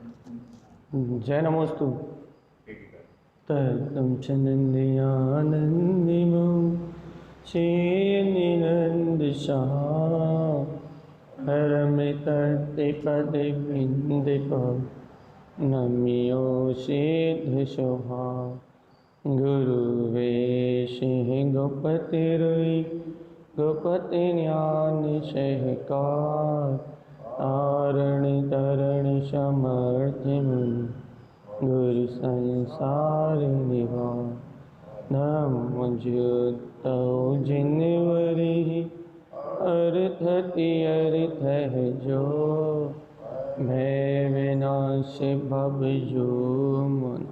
जय नमोस्तु। तम चंदयानंदिमो श्रीनिनंद हरमृत पद बिंदिप नमियो सिद्ध शोभा गुरुवेश गोपति रोई गोपति ज्ञान सहकार तारण तरण समर्थ मुनि गुरु संसार निवार नमो ज्योतौ जिनवरी अर्थति अर्थ है जो भय विनाश भव जो मन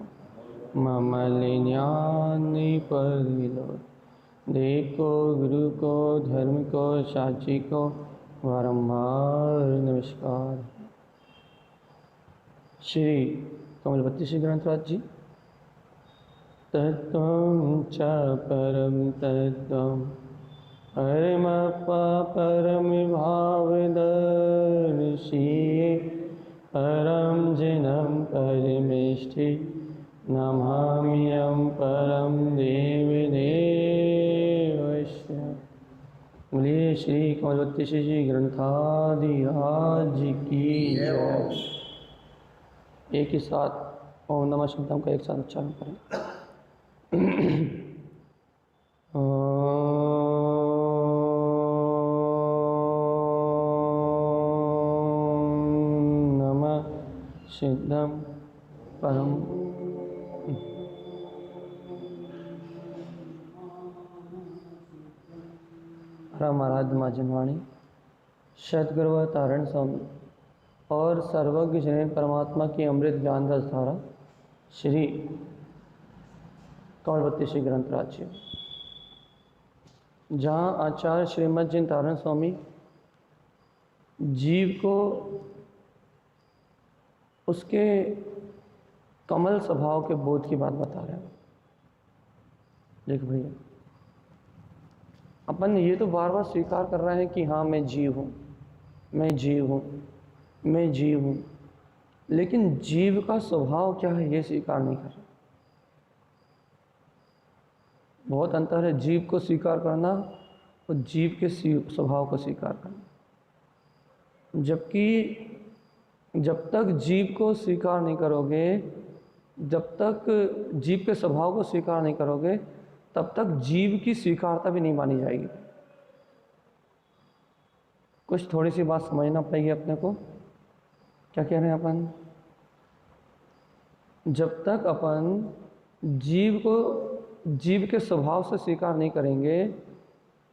ममल ज्ञान परिलो देखो गुरु को धर्म को साची को बारंबार नमस्कार। श्री कमलवती श्री ग्रंथराज जी। तत्त्वं च परम तत्त्वं परमप्पा परम भावदर्शी परम जिनं परमेष्ठि नमाम्यहं परम देवदेवस्य। बोलिए श्री कमलवती श्री ग्रंथादिराज की जय। एक ही साथ ओम नमः शिवाय का एक साथ उच्चारण करें। ओम नमः सिद्धम परम। परम आराध्य माँ जनवाणी सदगुरु तारण स्वामी और सर्वज्ञ जन परमात्मा की अमृत ज्ञान रस धारा श्री कमलवती श्री ग्रंथराज जी, जहाँ आचार्य श्रीमद जिन तारण स्वामी जीव को उसके कमल स्वभाव के बोध की बात बता रहे हैं। देख भैया, अपन ये तो बार बार स्वीकार कर रहे हैं कि हाँ मैं जीव हूँ, मैं जीव हूँ, मैं जीव हूँ, लेकिन जीव का स्वभाव क्या है ये स्वीकार नहीं कर रहे। बहुत अंतर है जीव को स्वीकार करना और जीव के स्वभाव को स्वीकार करना। जबकि जब तक जीव को स्वीकार नहीं करोगे, जब तक जीव के स्वभाव को स्वीकार नहीं करोगे, तब तक जीव की स्वीकारता भी नहीं मानी जाएगी। कुछ थोड़ी सी बात समझना पड़ेगी अपने को। क्या कह रहे हैं अपन? जब तक अपन जीव को जीव के स्वभाव से स्वीकार नहीं करेंगे,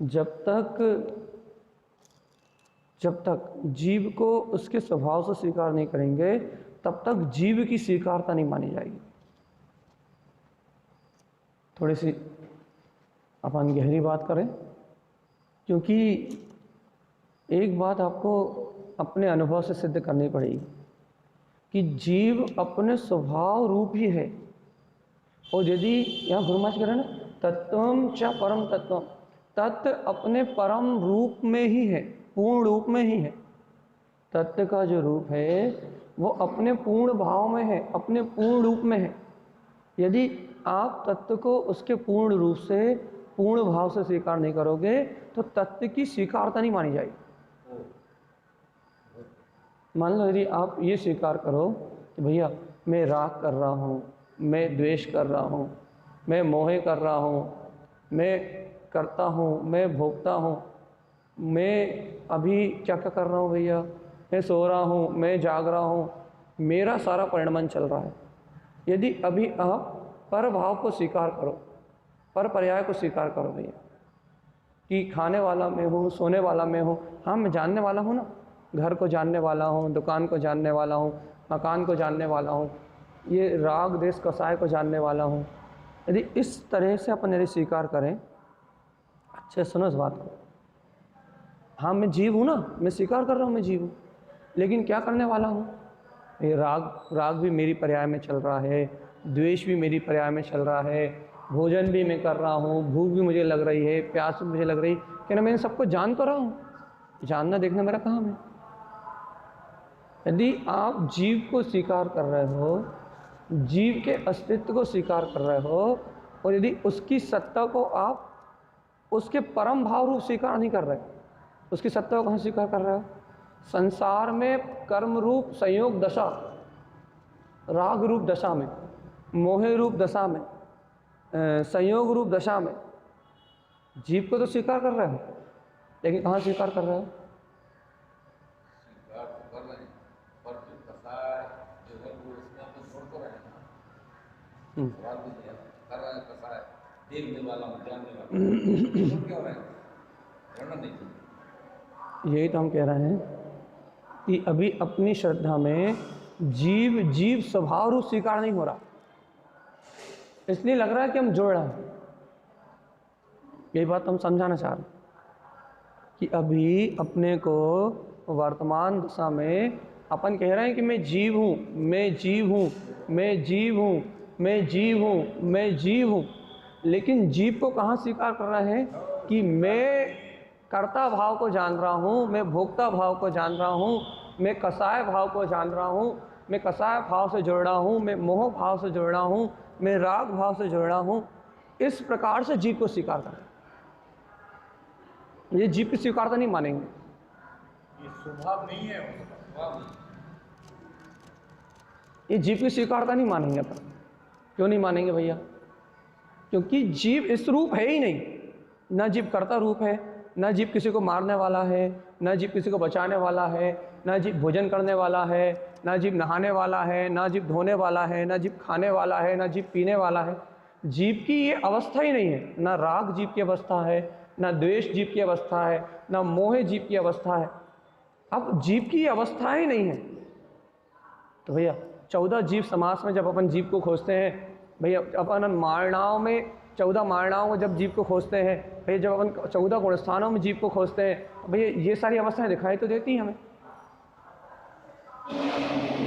जब तक जीव को उसके स्वभाव से स्वीकार नहीं करेंगे, तब तक जीव की स्वीकारता नहीं मानी जाएगी। थोड़ी सी अपन गहरी बात करें, क्योंकि एक बात आपको अपने अनुभव से सिद्ध करनी पड़ेगी कि जीव अपने स्वभाव रूप ही है। और यदि यहाँ गुरु महाराज कह रहे हैं ना, तत्वम च परम तत्वम, तत्व अपने परम रूप में ही है, पूर्ण रूप में ही है। तत्व का जो रूप है वो अपने पूर्ण भाव में है, अपने पूर्ण रूप में है। यदि आप तत्व को उसके पूर्ण रूप से, पूर्ण भाव से स्वीकार नहीं करोगे, तो तत्व की स्वीकारता नहीं मानी जाएगी। मान लो यदि आप ये स्वीकार करो कि भैया मैं राग कर रहा हूँ, मैं द्वेष कर रहा हूँ, मैं मोह कर रहा हूँ, मैं करता हूँ, मैं भोगता हूँ, मैं अभी क्या क्या कर रहा हूँ भैया, मैं सो रहा हूँ, मैं जाग रहा हूँ, मेरा सारा परिणमन चल रहा है। यदि अभी आप पर भाव को स्वीकार करो, पर पर्याय को स्वीकार करो भैया, कि खाने वाला मैं हूँ, सोने वाला मैं हूँ। हाँ मैं जानने वाला हूँ ना, घर को जानने वाला हूँ, दुकान को जानने वाला हूँ, मकान को जानने वाला हूँ, ये राग देश कसाय को जानने वाला हूँ। यदि इस तरह से अपन यदि स्वीकार करें, अच्छे सुनो इस बात को, हाँ मैं जीव हूँ ना, मैं स्वीकार कर रहा हूँ मैं जीव हूँ, लेकिन क्या करने वाला हूँ? ये राग भी मेरी पर्याय में चल रहा है, द्वेष भी मेरी पर्याय में चल रहा है, भोजन भी मैं कर रहा हूँ, भूख भी मुझे लग रही है, प्यास भी मुझे लग रही, क्या ना मैं सबको जान तो रहा हूँ? जानना देखना मेरा काम है। यदि आप जीव को स्वीकार कर रहे हो, जीव के अस्तित्व को स्वीकार कर रहे हो, और यदि उसकी सत्ता को आप उसके परम भाव रूप स्वीकार नहीं कर रहे, उसकी सत्ता को कहाँ स्वीकार कर रहे हो? संसार में कर्म रूप संयोग दशा, राग रूप दशा में, मोह रूप दशा में, संयोग रूप दशा में जीव को तो स्वीकार कर रहे हो, लेकिन कहाँ स्वीकार कर रहे हो? स्वीकार तो कर रहे हैं, पर जो कसाय जो है वो इसमें तो छोड़ तो रहे हैं ना। सवाल भी नहीं है, कर रहे हैं कसाय, देखने वाला हूँ, जानने वाला हूँ, क्यों रहे हैं? वर्णन नहीं किया। यही तो हम कह रहे हैं कि अभी अपनी श्रद्धा में जीव स्वभाव रूप स्वीकार नहीं हो रहा, इसलिए लग रहा है कि हम जोड़ रहे हैं। यही बात हम समझाना चाह रहे हैं कि अभी अपने को वर्तमान दशा में अपन कह रहे हैं कि मैं जीव हूँ, मैं जीव हूँ, मैं जीव हूँ, मैं जीव हूँ, मैं जीव हूँ, लेकिन जीव को कहाँ स्वीकार कर रहे हैं कि मैं कर्ता भाव को जान रहा हूँ, मैं भोक्ता भाव को जान रहा हूँ, मैं कसाय भाव को जान रहा हूँ, मैं कसाय भाव से जुड़ रहा हूँ, मैं मोह भाव से जुड़ रहा हूँ, मैं राग भाव से जुड़ रहा हूँ। इस प्रकार से जीव को स्वीकार करें। ये जीव की स्वीकारता नहीं मानेंगे, ये स्वभाव नहीं है, स्वभाव नहीं। ये जीव की स्वीकारता नहीं मानेंगे अपन। क्यों नहीं मानेंगे भैया? क्योंकि जीव इस रूप है ही नहीं। ना जीव कर्ता रूप है, ना जीव किसी को मारने वाला है, ना जीव किसी को बचाने वाला है, ना जीव भोजन करने वाला है, ना जीव नहाने वाला है, ना जीव धोने वाला है, ना जीव खाने वाला है, ना जीव पीने वाला है। जीव की ये अवस्था ही नहीं है। ना राग जीव की अवस्था है, ना द्वेष जीव की अवस्था है, ना मोह जीव की अवस्था है। अब जीव की अवस्था ही नहीं है। तो भैया 14 जीव समास में जब अपन जीव को खोजते हैं, भैया अपन मारणाओं में 14 मारणाओं को जब जीव को खोजते हैं, भैया जब अपन 14 गुणस्थानों में जीव को खोजते हैं, भैया ये सारी अवस्थाएं दिखाई तो देती हैं हमें।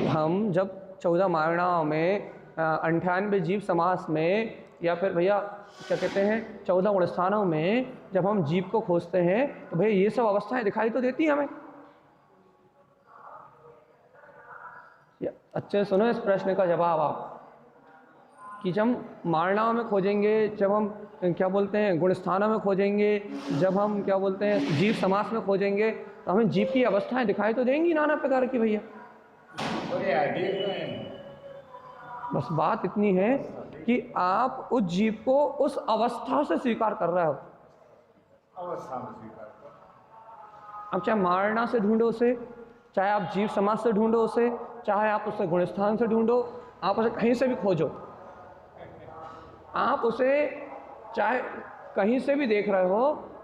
हम जब 14 मारणाओं में 98 जीव समास में, या फिर भैया क्या कहते हैं 14 गुणस्थानों में जब हम जीव को खोजते हैं, तो भैया ये सब अवस्थाएं दिखाई तो देती हैं हमें। अच्छे सुनो इस प्रश्न का जवाब आप, कि जब हम मारणाओं में खोजेंगे, जब हम क्या बोलते हैं गुणस्थानों में खोजेंगे, जब हम क्या बोलते हैं जीव समास में खोजेंगे, तो हमें जीव की अवस्थाएं दिखाई तो देंगी नाना प्रकार की भैया। बस बात इतनी है कि आप उस जीव को उस अवस्था से स्वीकार कर रहे हो। अवस्था में स्वीकार कर। अब चाहे मारना से ढूंढो उसे, चाहे आप जीव समाज से ढूंढो उसे, चाहे आप उसे गुणस्थान से ढूंढो, आप उसे कहीं से भी खोजो, आप उसे चाहे कहीं से भी देख रहे हो,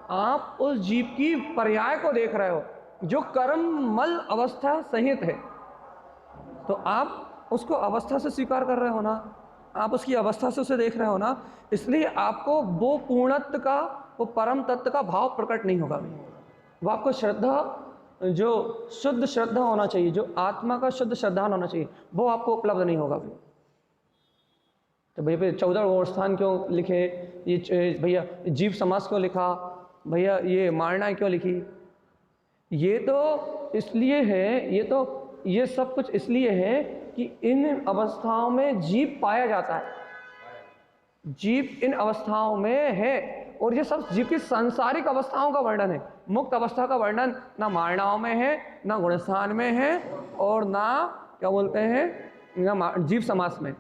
आप उस जीव की पर्याय को देख रहे हो जो कर्ममल अवस्था सहित है। तो आप उसको अवस्था से स्वीकार कर रहे हो ना, आप उसकी अवस्था से उसे देख रहे हो ना, इसलिए आपको वो पूर्णत्व का, वो परम तत्व का भाव प्रकट नहीं होगा। वो आपको श्रद्धा, जो शुद्ध श्रद्धा होना चाहिए, जो आत्मा का शुद्ध श्रद्धा होना चाहिए, वो आपको उपलब्ध नहीं होगा। तो भैया 14 गुणस्थान क्यों लिखे, ये भैया जीव समास क्यों लिखा, भैया ये मारना क्यों लिखी? ये तो इसलिए है, ये सब कुछ इसलिए है कि इन अवस्थाओं में जीव पाया जाता है, जीव इन अवस्थाओं में है, और ये सब जीव की सांसारिक अवस्थाओं का वर्णन है। मुक्त अवस्था का वर्णन ना मारणाओं में है, ना गुणस्थान में है, और ना क्या बोलते हैं ना जीव समास में।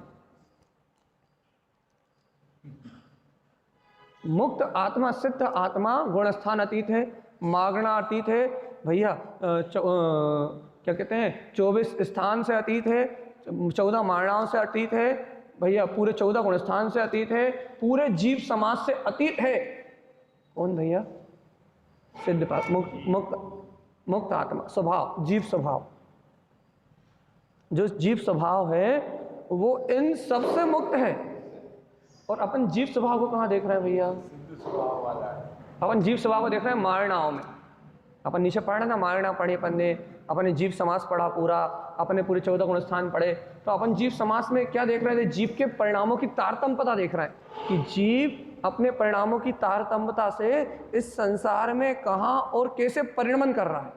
मुक्त आत्मा, सिद्ध आत्मा गुणस्थान अतीत है, मागणा अतीत है भैया, क्या कहते हैं 24 स्थान से अतीत है, 14 मारणाओं से अतीत है भैया, पूरे 14 गुणस्थान से अतीत है, पूरे जीव समाज से अतीत है। कौन भैया? सिद्ध पास, मुक्त आत्मा स्वभाव, जीव स्वभाव। जो जीव स्वभाव है वो इन सबसे मुक्त है। और अपन जीव स्वभाव को कहाँ देख रहे हैं भैया? सिद्ध स्वभाव वाला है। अपन जीव स्वभाव को देख रहे हैं मारणाओं में। अपन नीचे पढ़ा ना, मारना पढ़े अपन ने, अपने जीव समास पढ़ा पूरा, अपने पूरे 14 गुणस्थान पढ़े, तो अपन जीव समास में क्या देख रहे थे? जीव के परिणामों की तारतम्यता देख रहे हैं कि जीव अपने परिणामों की तारतम्यता से इस संसार में कहाँ और कैसे परिणमन कर रहा है,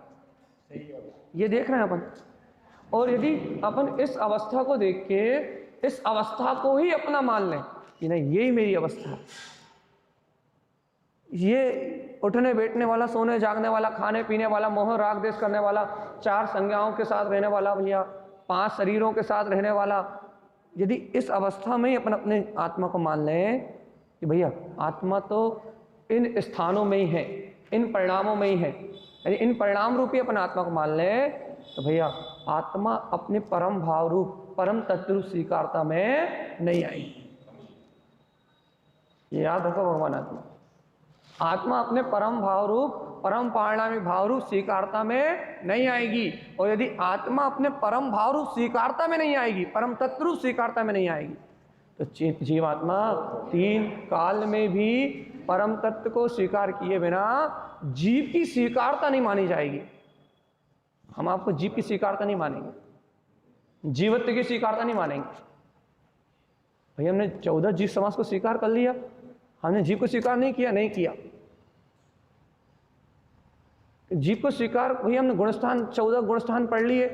ये देख रहे हैं अपन। और यदि अपन इस अवस्था को देख के इस अवस्था को ही अपना मान लें कि नहीं यही मेरी अवस्था है, ये उठने बैठने वाला, सोने जागने वाला, खाने पीने वाला, मोह राग देश करने वाला, 4 संज्ञाओं के साथ रहने वाला भैया, 5 शरीरों के साथ रहने वाला, यदि इस अवस्था में ही अपन अपने आत्मा को मान लें कि भैया आत्मा तो इन स्थानों में ही है, इन परिणामों में ही है, यानी इन परिणाम रूपी अपन आत्मा को मान लें, तो भैया आत्मा अपने परम भाव रूप, परम तत्व रूप स्वीकारता में नहीं आएगी। ये याद रखो भगवान, आत्मा अपने परम भाव रूप, परम पारिणामिक भाव रूप स्वीकारता में नहीं आएगी। और यदि आत्मा अपने परम भाव रूप स्वीकारता में नहीं आएगी, परम तत्व रूप स्वीकारता में नहीं आएगी, तो जीवात्मा 3 काल में भी परम तत्व को स्वीकार किए बिना जीव की स्वीकारता नहीं मानी जाएगी। हम आपको जीव की स्वीकारता नहीं मानेंगे, जीवत्व की स्वीकारता नहीं मानेंगे। भैया हमने 14 जीव समास को स्वीकार कर लिया, हमने जीव को स्वीकार नहीं किया, नहीं किया। जीव को स्वीकार, भैया हमने गुणस्थान 14 गुणस्थान पढ़ लिए,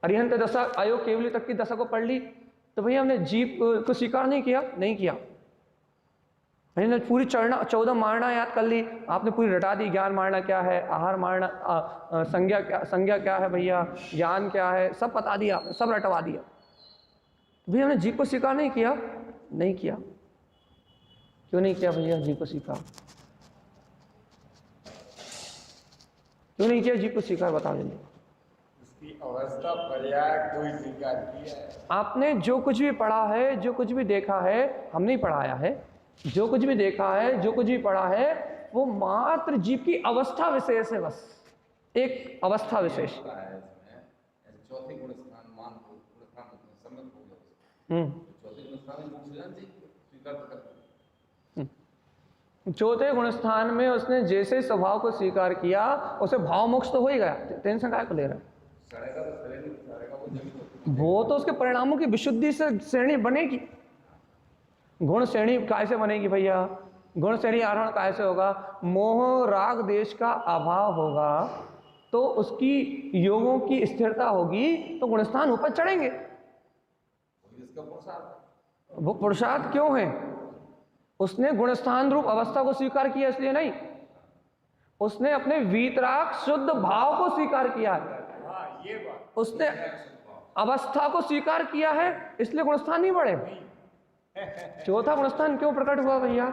अरिहंत दशा, आयोग केवली तक की दशा को पढ़ ली, तो भैया हमने जीव को स्वीकार नहीं किया, नहीं किया। हमने पूरी 14 मारना याद कर ली, आपने पूरी रटा दी, ज्ञान मारना क्या है, आहार मारना, संज्ञा क्या है भैया, ज्ञान क्या है, सब बता दिया, सब रटवा दिया। भैया हमने जीव को स्वीकार नहीं किया, नहीं किया। क्यों नहीं किया भैया जीव को स्वीकार? क्यों नहीं किया जीव को स्वीकार, बताओ जल्दी। उसकी अवस्था पर्याय कोई स्वीकार किया है? आपने जो कुछ भी पढ़ा है, जो कुछ भी देखा है, हम नहीं पढ़ाया है, जो कुछ भी देखा है, जो कुछ भी पढ़ा है, वो मात्र जीव की अवस्था विशेष है, बस एक अवस्था विशेष। चौथे गुणस्थान मान को गुणस्थान सम्मत हो गया, चौथे गुणस्थान में स्वीकार कर, चौथे गुणस्थान में उसने जैसे स्वभाव को स्वीकार किया, उसे भाव मोक्ष तो हो ही गया, टेंशन काय को ले रहा है? वो तो उसके परिणामों की विशुद्धि से श्रेणी बनेगी। गुण श्रेणी काय से बनेगी भैया? गुण श्रेणी आरोहण काय से होगा? मोह राग देश का अभाव होगा तो उसकी योगों की स्थिरता होगी, तो गुणस्थान ऊपर चढ़ेंगे। वो पुरुषार्थ क्यों है? उसने गुणस्थान रूप अवस्था को स्वीकार किया इसलिए नहीं, उसने अपने वीतराग शुद्ध भाव को स्वीकार किया है, उसने अवस्था को स्वीकार किया है, इसलिए गुणस्थान नहीं बढ़े। चौथा गुणस्थान क्यों प्रकट हुआ भैया?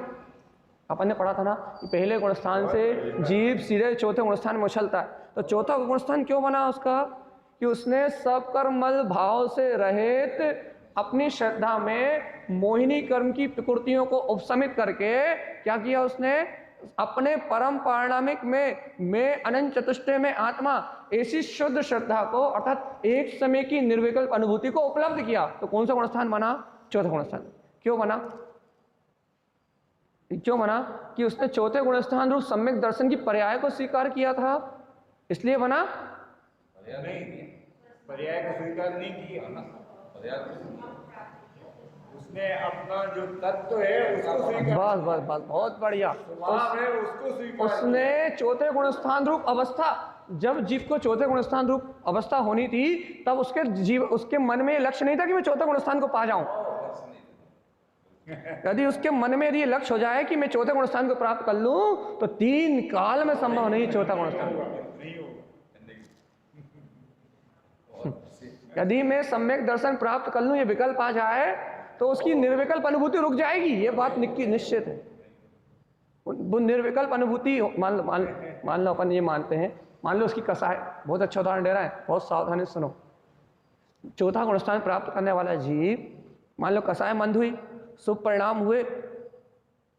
अपन ने पढ़ा था ना कि पहले गुणस्थान से जीव सीधे चौथे गुणस्थान में उछलता है, तो चौथा गुणस्थान क्यों बना उसका? कि उसने सब कर्मल भाव से रहित अपनी श्रद्धा में मोहिनी कर्म की प्रकृतियों को उपशमित करके क्या किया उसने? अपने परम पारिणामिक में मैं अनंत चतुष्टय में आत्मा, ऐसी शुद्ध श्रद्धा को अर्थात एक समय की निर्विकल्प अनुभूति को उपलब्ध किया। तो कौन सा गुणस्थान बना? चौथा गुणस्थान। क्यों बना? क्यों बना? कि उसने चौथे गुणस्थान रूप सम्यक दर्शन की पर्याय को स्वीकार किया था, इसलिए बना। पर्याय को स्वीकार नहीं किया, उसने अपना जो तत्व है उसको स्वीकार। बस बहुत बढ़िया। उसको स्वीकार। उसने चौथे गुणस्थान रूप अवस्था, जब जीव को चौथे गुणस्थान रूप अवस्था होनी थी, तब उसके मन में लक्ष्य नहीं था कि मैं चौथे गुणस्थान को पा जाऊं। यदि उसके मन में यदि लक्ष्य हो जाए कि मैं चौथे गुणस्थान को प्राप्त कर लूं, तो 3 काल में संभव नहीं चौथा गुणस्थान। यदि मैं सम्यक दर्शन प्राप्त कर लूं, ये विकल्प आ जाए, तो उसकी निर्विकल्प अनुभूति रुक जाएगी, ये बात निश्चित है। वो निर्विकल्प अनुभूति मान लो अपन ये मानते हैं, मान लो उसकी कसाय, बहुत अच्छा उदाहरण दे रहा है, बहुत सावधानी से सुनो। चौथा गुणस्थान प्राप्त करने वाला जीव, मान लो कसाय मंद हुई, शुभ परिणाम हुए।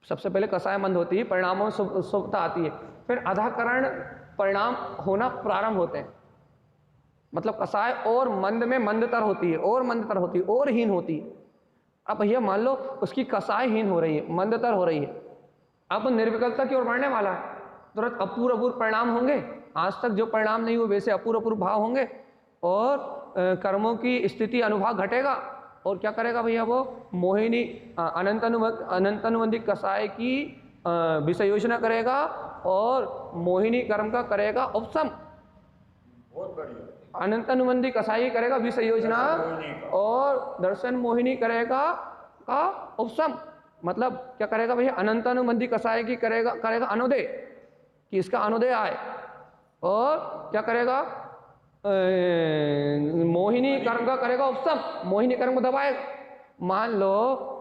सबसे पहले कसाय मंद होती है, परिणामों में शुभता आती है, फिर अधाकरण परिणाम होना प्रारंभ होते हैं। मतलब कसाय और मंद में मंदतर होती है, और मंदतर होती है, और हीन होती है। अब भैया मान लो उसकी कसाय हीन हो रही है, मंदतर हो रही है, अब निर्विकल्पता की ओर बढ़ने वाला है, तुरंत अपूर्व परिणाम होंगे। आज तक जो परिणाम नहीं हुए वैसे अपूर्व भाव होंगे, और कर्मों की स्थिति अनुभाग घटेगा, और क्या करेगा भैया? वो मोहिनी अनंत अनुबंधी कसाय की विषय योजना करेगा, और मोहिनी कर्म का करेगा उपशम। बहुत बढ़िया। अनंत अनुबंधी कसाई करेगा विषय योजना और दर्शन मोहिनी करेगा का उपशम। मतलब क्या करेगा भैया, अनंत अनुबंधी कसाई की करेगा अनुदय, कि इसका अनुदय आए, और क्या करेगा मोहिनी कर्म का करेगा उपशम, मोहिनी कर्म को दबाएगा। मान लो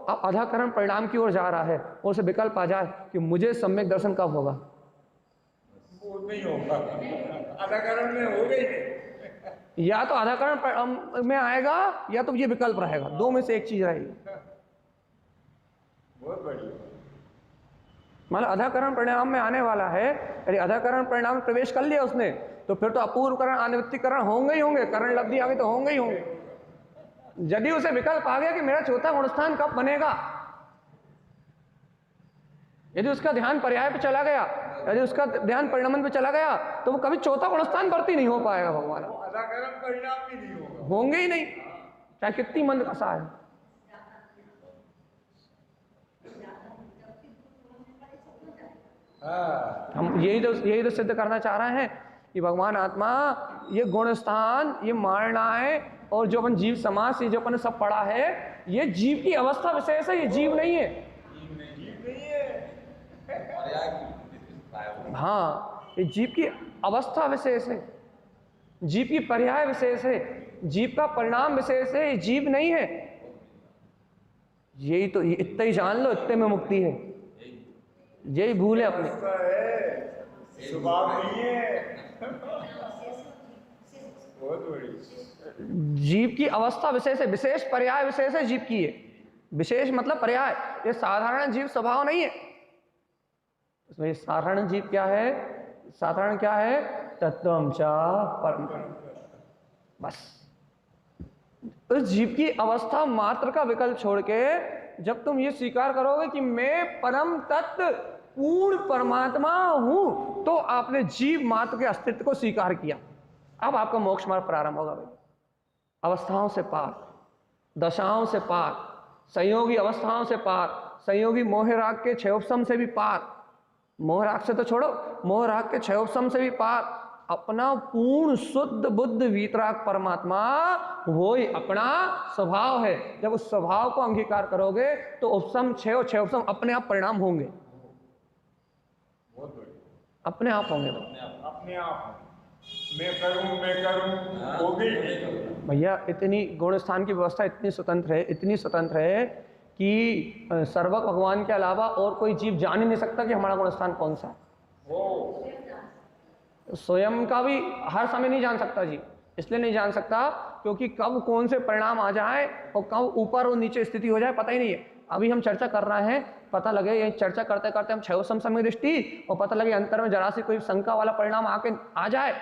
अब अधाकरण परिणाम की ओर जा रहा है और उसे विकल्प आ जाए कि मुझे सम्यक दर्शन कब होगा, वो नहीं होगा, अधाकरण में हो गई नहीं। या तो अधाकरण में आएगा या तो ये विकल्प रहेगा, दो में से एक चीज रहेगी। बहुत बढ़िया। मतलब अधाकरण परिणाम में आने वाला है, यदि अधाकरण परिणाम में प्रवेश कर लिया उसने, तो फिर तो अपूर्वकरण अनिवृत्तिकरण होंगे ही होंगे, करण लब्धि आगे तो होंगे ही होंगे। यदि उसे विकल्प आ गया कि मेरा चौथा गुणस्थान कब बनेगा, यदि उसका ध्यान पर्याय पे चला गया, यदि उसका ध्यान परिणमन पे चला गया, तो वो कभी चौथा गुणस्थान भर्ती नहीं हो पाएगा भगवान। अधाकरण परिणाम भी नहीं होगा, होंगे ही नहीं, चाहे कितनी मंद कसा है। हम यही तो सिद्ध करना चाह रहे हैं कि भगवान आत्मा ये गुण स्थान ये मारना है, और जो अपन जीव समाज से जो अपन ने सब पढ़ा है, ये जीव की अवस्था विशेष है, ये जीव नहीं है। हाँ, ये जीव की अवस्था विशेष है, जीव की पर्याय विशेष है, जीव का परिणाम विशेष है, ये जीव नहीं है। यही तो, इतना ही जान लो, इतने में मुक्ति है। यही भूल है अपनी, स्वभाव नहीं है। बहुत बड़ी जीव की अवस्था विशेष है, विशेष पर्याय विशेष है जीव की है। विशेष मतलब पर्याय, ये साधारण जीव स्वभाव नहीं है। इसमें साधारण जीव क्या है, साधारण क्या है, तत्वम च परम, बस। उस जीव की अवस्था मात्र का विकल्प छोड़ के जब तुम ये स्वीकार करोगे कि मैं परम तत्व पूर्ण परमात्मा हूं, तो आपने जीव मात्र के अस्तित्व को स्वीकार किया। अब आपका मोक्ष मार्ग प्रारंभ होगा भाई। अवस्थाओं से पार, दशाओं से पार, संयोगी अवस्थाओं से पार, संयोगी मोहराग के क्षयोपशम से भी पार, मोहराग से तो छोड़ो, मोहराग के क्षयोपशम से भी पार, अपना पूर्ण शुद्ध बुद्ध वीतराग परमात्मा वो ही अपना स्वभाव है। जब उस स्वभाव को अंगीकार करोगे तो उपशम क्षयोपशम अपने आप परिणाम होंगे, अपने आप होंगे। अपने आप मैं करूं वो भी भैया, इतनी गुण स्थान की व्यवस्था इतनी स्वतंत्र है, इतनी स्वतंत्र है कि सर्वक भगवान के अलावा और कोई जीव जान ही नहीं सकता कि हमारा गुण स्थान कौन सा है। स्वयं का भी हर समय नहीं जान सकता जी, इसलिए नहीं जान सकता क्योंकि कब कौन से परिणाम आ जाए और कब ऊपर और नीचे स्थिति हो जाए पता ही नहीं है। अभी हम चर्चा कर रहे हैं, पता लगे ये चर्चा करते करते हम क्षयोपशम समय दृष्टि, और पता लगे अंतर में जरा सी कोई शंका वाला परिणाम आके आ जाए,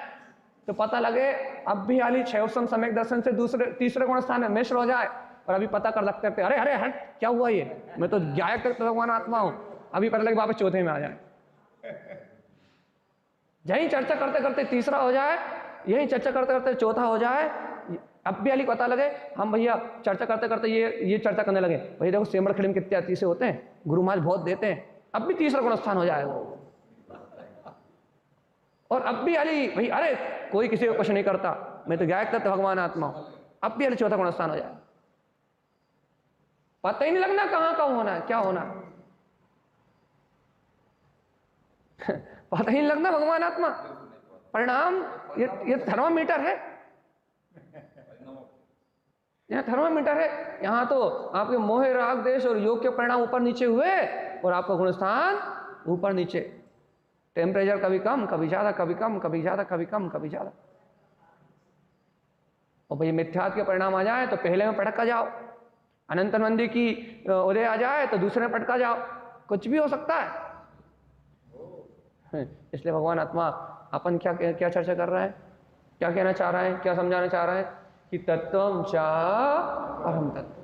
तो पता लगे अब भी हाली क्षयोपशम समय दर्शन से तीसरे गुण स्थान में मिश्र हो जाए, और अभी पता कर सकते थे अरे अरे हट क्या हुआ ये, मैं तो गायक तक भगवान आत्मा हूं, अभी पता लगे वापस चौथे में आ जाए। यही चर्चा करते करते तीसरा हो जाए, यही चर्चा करते करते चौथा हो जाए, अब भी अली पता लगे हम भैया चर्चा करते करते ये चर्चा करने लगे, भैया देखो सेमड़ खिड़म कितने अति से होते हैं, गुरु महाराज बहुत देते हैं, अब भी तीसरा गुण स्थान हो जाएगा। और अब भी अली भैया अरे कोई किसी को कुछ नहीं करता, मैं तो गायक तत्व भगवान आत्मा हूं, अब भी अली चौथा गुण स्थान हो जाए। पता ही नहीं लगना कहाँ का होना है, क्या होना है। पता ही नहीं लगना भगवान आत्मा परिणाम, ये थर्मामीटर है, यहाँ थर्मामीटर है। यहाँ तो आपके मोह राग देश और योग के परिणाम ऊपर नीचे हुए और आपका गुणस्थान ऊपर नीचे, टेम्परेचर कभी कम कभी ज्यादा, कभी कम कभी ज्यादा, कभी कम कभी ज्यादा। और भाई मिथ्यात्व के परिणाम आ जाए तो पहले में पटका जाओ, अनंत मंदी की उदय आ जाए तो दूसरे में पटका जाओ, कुछ भी हो सकता है। इसलिए भगवान आत्मा अपन क्या चर्चा कर रहा है, क्या कहना चाह रहा है, क्या समझाना चाह रहा है कि तत्वम च परम तत्व।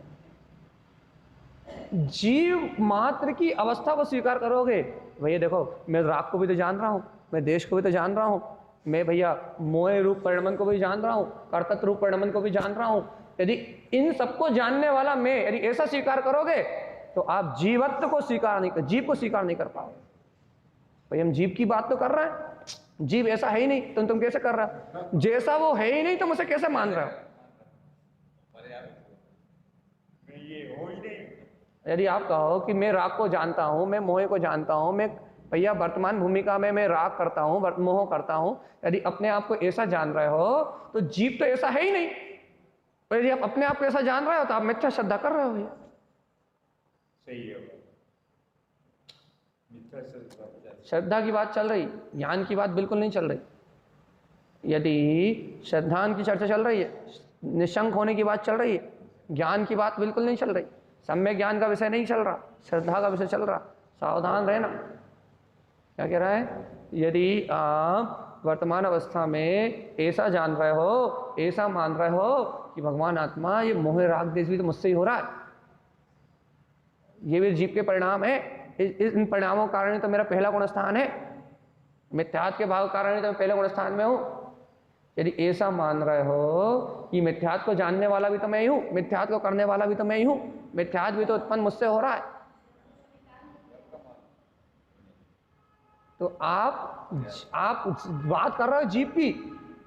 जीव मात्र की अवस्था को स्वीकार करोगे, भैया देखो मैं राग को भी तो जान रहा हूं, मैं देश को भी तो जान रहा हूं, मैं भैया मोह रूप परिणमन को भी जान रहा हूं, कर्तृत्व रूप परिणमन को भी जान रहा हूं। यदि इन सबको जानने वाला मैं यदि ऐसा स्वीकार करोगे तो आप जीवत्व को स्वीकार नहीं, जीव को स्वीकार नहीं कर पाओगे। भाई हम जीव की बात तो कर रहे हैं, जीव ऐसा है ही नहीं तो तुम कैसे कर रहे हो? जैसा वो है ही नहीं तुम उसे कैसे मान रहे हो? ये हो ही नहीं। यदि आप कहो कि मैं राग को जानता हूं, मैं मोह को जानता हूं, मैं भैया वर्तमान भूमिका में मैं राग करता हूं, मोह करता हूं, यदि अपने आप को ऐसा जान रहे हो तो जीव तो ऐसा है ही नहीं। और यदि आप अपने आप को ऐसा जान रहे हो तो आप मिथ्या श्रद्धा कर रहे हो भैया। सही है, मिथ्या श्रद्धा की बात चल रही, ज्ञान की बात बिल्कुल नहीं चल रही। यदि श्रद्धान की चर्चा चल रही है, निशंक होने की बात चल रही है, ज्ञान की बात बिल्कुल नहीं चल रही। सम्यक ज्ञान का विषय नहीं चल रहा, श्रद्धा का विषय चल रहा। सावधान रहना। क्या कह रहा है? यदि आप वर्तमान अवस्था में ऐसा जान रहे हो, ऐसा मान रहे हो कि भगवान आत्मा ये मोह राग देश भी तो मुझसे ही हो रहा है, ये भी जीव के परिणाम है, इन परिणामों के कारण तो मेरा पहला गुण स्थान है, मिथ्यात्व के भाव कारण तो मैं पहले गुण स्थान में हूं। यदि ऐसा मान रहे हो कि मिथ्यात्व को जानने वाला भी तो मैं ही हूं, मिथ्यात्व को करने वाला भी तो मैं ही हूं, मिथ्यात्व भी तो उत्पन्न मुझसे हो रहा है, तो आप बात कर रहे हो जीव की,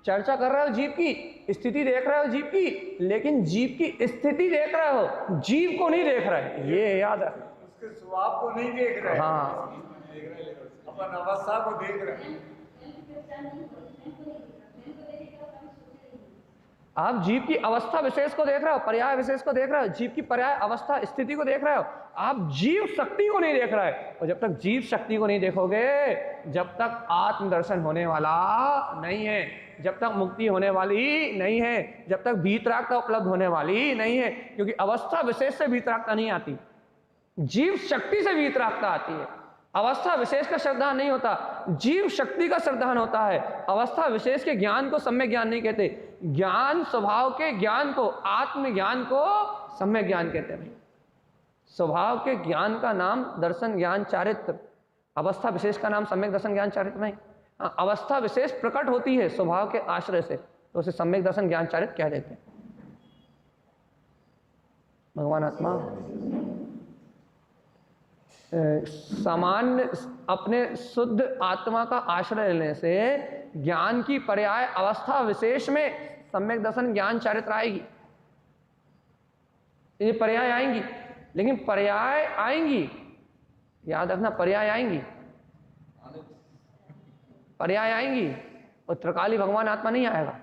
चर्चा कर रहे हो जीव की, स्थिति देख रहे हो जीव की, लेकिन जीव की स्थिति देख रहे हो, जीव को नहीं देख रहे। ये याद है, उसके स्वभाव को नहीं देख रहे। हाँ, अपन अवस्था को देख रहे हैं। आप जीव की अवस्था विशेष को देख रहे हो, पर्याय विशेष को देख रहे हो, जीव की पर्याय अवस्था स्थिति को देख रहे हो, आप जीव शक्ति को नहीं देख रहे। और जब तक जीव शक्ति को नहीं देखोगे, जब तक आत्मदर्शन होने वाला नहीं है, जब तक मुक्ति होने वाली नहीं है, जब तक वीतरागता उपलब्ध होने वाली नहीं है, क्योंकि अवस्था विशेष से वीतरागता नहीं आती, जीव शक्ति से वीतरागता आती है। अवस्था विशेष का श्रद्धा नहीं होता, जीव शक्ति का श्रद्धान होता है। अवस्था विशेष के ज्ञान को सम्यक ज्ञान नहीं कहते, ज्ञान स्वभाव के ज्ञान को, आत्मज्ञान को सम्यक ज्ञान कहते हैं। स्वभाव के ज्ञान का नाम दर्शन ज्ञान चारित्र, अवस्था विशेष का नाम सम्यक दर्शन ज्ञान चारित्र नहीं। अवस्था विशेष प्रकट होती है स्वभाव के आश्रय से, तो उसे सम्यक दर्शन ज्ञान चारित्र कह देते हैं। भगवान आत्मा सामान्य अपने शुद्ध आत्मा का आश्रय लेने से ज्ञान की पर्याय अवस्था विशेष में सम्यक दर्शन ज्ञान चारित्र आएगी। ये पर्याय आएंगी, लेकिन पर्याय आएंगी, याद रखना, पर्याय आएंगी, पर्याय आएंगी, और त्रिकाली भगवान आत्मा नहीं आएगा।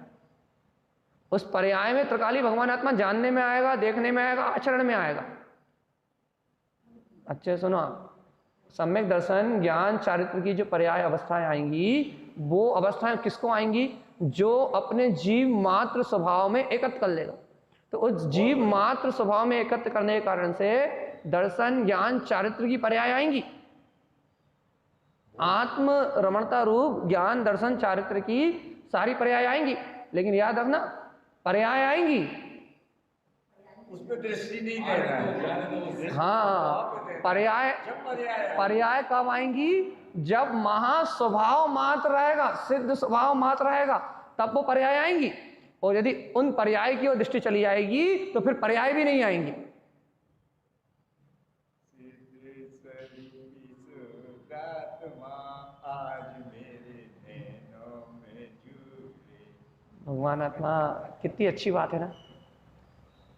उस पर्याय में त्रिकाली भगवान आत्मा जानने में आएगा, देखने में आएगा, आचरण में आएगा। अच्छे सुनो, सम्यक दर्शन ज्ञान चारित्र की जो पर्याय अवस्थाएं आएंगी, वो अवस्थाएं किसको आएंगी? जो अपने जीव मात्र स्वभाव में एकत्र कर लेगा। तो उस जीव मात्र स्वभाव में एकत्र करने के कारण से दर्शन ज्ञान चारित्र की पर्याय आएंगी। आत्म रमणता रूप ज्ञान दर्शन चारित्र की सारी पर्याय आएंगी, लेकिन याद रखना, पर्याय आएंगी, उस पर दृष्टि नहीं दे रहा है। हाँ, पर्याय कब आएंगी? जब महास्वभाव मात्र रहेगा, सिद्ध स्वभाव मात्र रहेगा, तब वो पर्याय आएंगी। और यदि उन पर्याय की ओर दृष्टि चली जाएगी तो फिर पर्याय भी नहीं आएंगी। भगवान आत्मा, कितनी अच्छी बात है ना।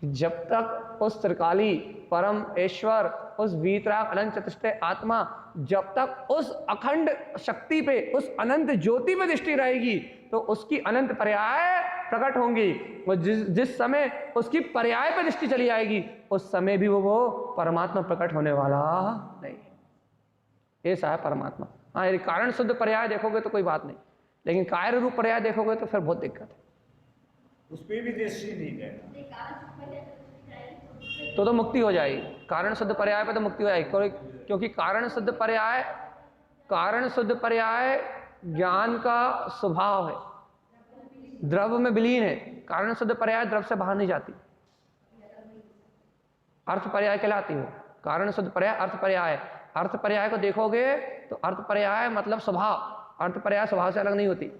जब तक उस त्रिकाली परम ईश्वर, उस वीतराग अनंत चतुष्टय आत्मा, जब तक उस अखंड शक्ति पे, उस अनंत ज्योति पे दृष्टि रहेगी, तो उसकी अनंत पर्याय प्रकट होंगी। वो जिस समय उसकी पर्याय पे दृष्टि चली आएगी, उस समय भी वो परमात्मा प्रकट होने वाला नहीं। ऐसा है परमात्मा। हाँ, यदि कारण शुद्ध पर्याय देखोगे तो कोई बात नहीं, लेकिन कार्य रूप पर्याय देखोगे तो फिर बहुत दिक्कत है। उस पर भी दृष्टि नहीं देना, तो मुक्ति हो जाएगी। कारण शुद्ध पर्याय पे तो मुक्ति हो जाएगी, क्योंकि कारण शुद्ध पर्याय ज्ञान का स्वभाव है, द्रव्य में विलीन है। कारण शुद्ध पर्याय द्रव्य से बाहर नहीं जाती, अर्थ पर्याय कहलाती है। कारण शुद्ध पर्याय अर्थ पर्याय, अर्थ पर्याय को देखोगे तो अर्थ पर्याय मतलब स्वभाव, अर्थ पर्याय स्वभाव से अलग नहीं होती।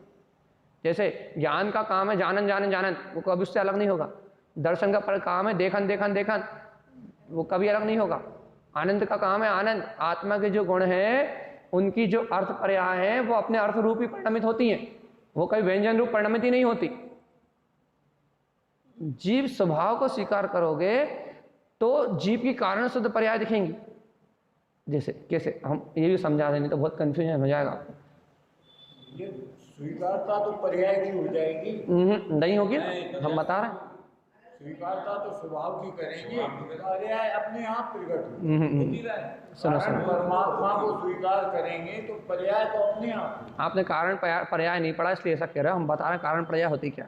जैसे ज्ञान का काम है जानन जानन जानन, वो कभी उससे अलग नहीं होगा। दर्शन का काम है देखन देखन देखन, वो कभी अलग नहीं होगा। आनंद का काम है आनंद, आत्मा के जो गुण हैं उनकी जो अर्थ पर्याय हैं वो अपने अर्थ रूप ही परिणमित होती हैं, वो कभी व्यंजन रूप परिणमित ही नहीं होती। जीव स्वभाव को स्वीकार करोगे तो जीव की कारण शुद्ध पर्याय दिखेंगी। जैसे कैसे, हम ये भी समझा दें, नहीं तो बहुत कंफ्यूजन हो जाएगा। ये स्वीकारता तो पर्याय की हो जाएगी, नहीं होगी, हम बता रहे हैं। स्वीकारता तो स्वभाव की करेंगे, पर्याय अपने आप प्रकट होती रहा है। सुनो कारण सुनो, परमात्मा को स्वीकार करेंगे तो पर्याय तो अपने आप। आपने कारण पर्याय नहीं पढ़ा इसलिए ऐसा कह रहे हो, हम बता रहे हैं कारण पर्याय होती क्या।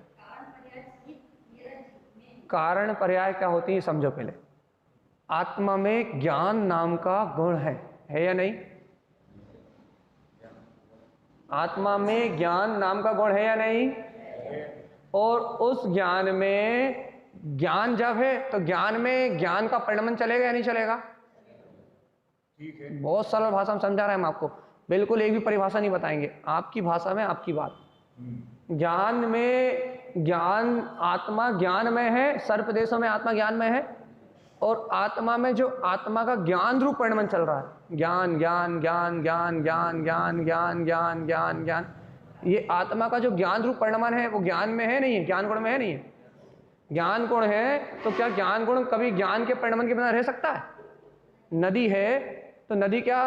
कारण पर्याय क्या होती है समझो पहले। आत्मा में ज्ञान नाम का गुण है या नहीं? आत्मा में ज्ञान नाम का गुण है या नहीं? और उस ज्ञान में, ज्ञान जब है तो ज्ञान में ज्ञान का परिणमन चलेगा या नहीं चलेगा? ठीक है, बहुत सरल भाषा में समझा रहे हैं हम आपको, बिल्कुल एक भी परिभाषा नहीं बताएंगे, आपकी भाषा में आपकी बात। ज्ञान में ज्ञान, आत्मा ज्ञान में है, सर्पदेशों में आत्मा ज्ञान में है, और आत्मा में जो आत्मा का ज्ञान रूप परिणमन चल रहा है, ज्ञान ज्ञान ज्ञान ज्ञान ज्ञान ज्ञान ज्ञान ज्ञान ज्ञान ज्ञान, ये आत्मा का जो ज्ञान रूप परिणमन है वो ज्ञान में है नहीं है, ज्ञान गुण में है नहीं है? ज्ञान गुण है तो क्या ज्ञान गुण कभी ज्ञान के परिणमन के बिना रह सकता है? नदी है तो नदी क्या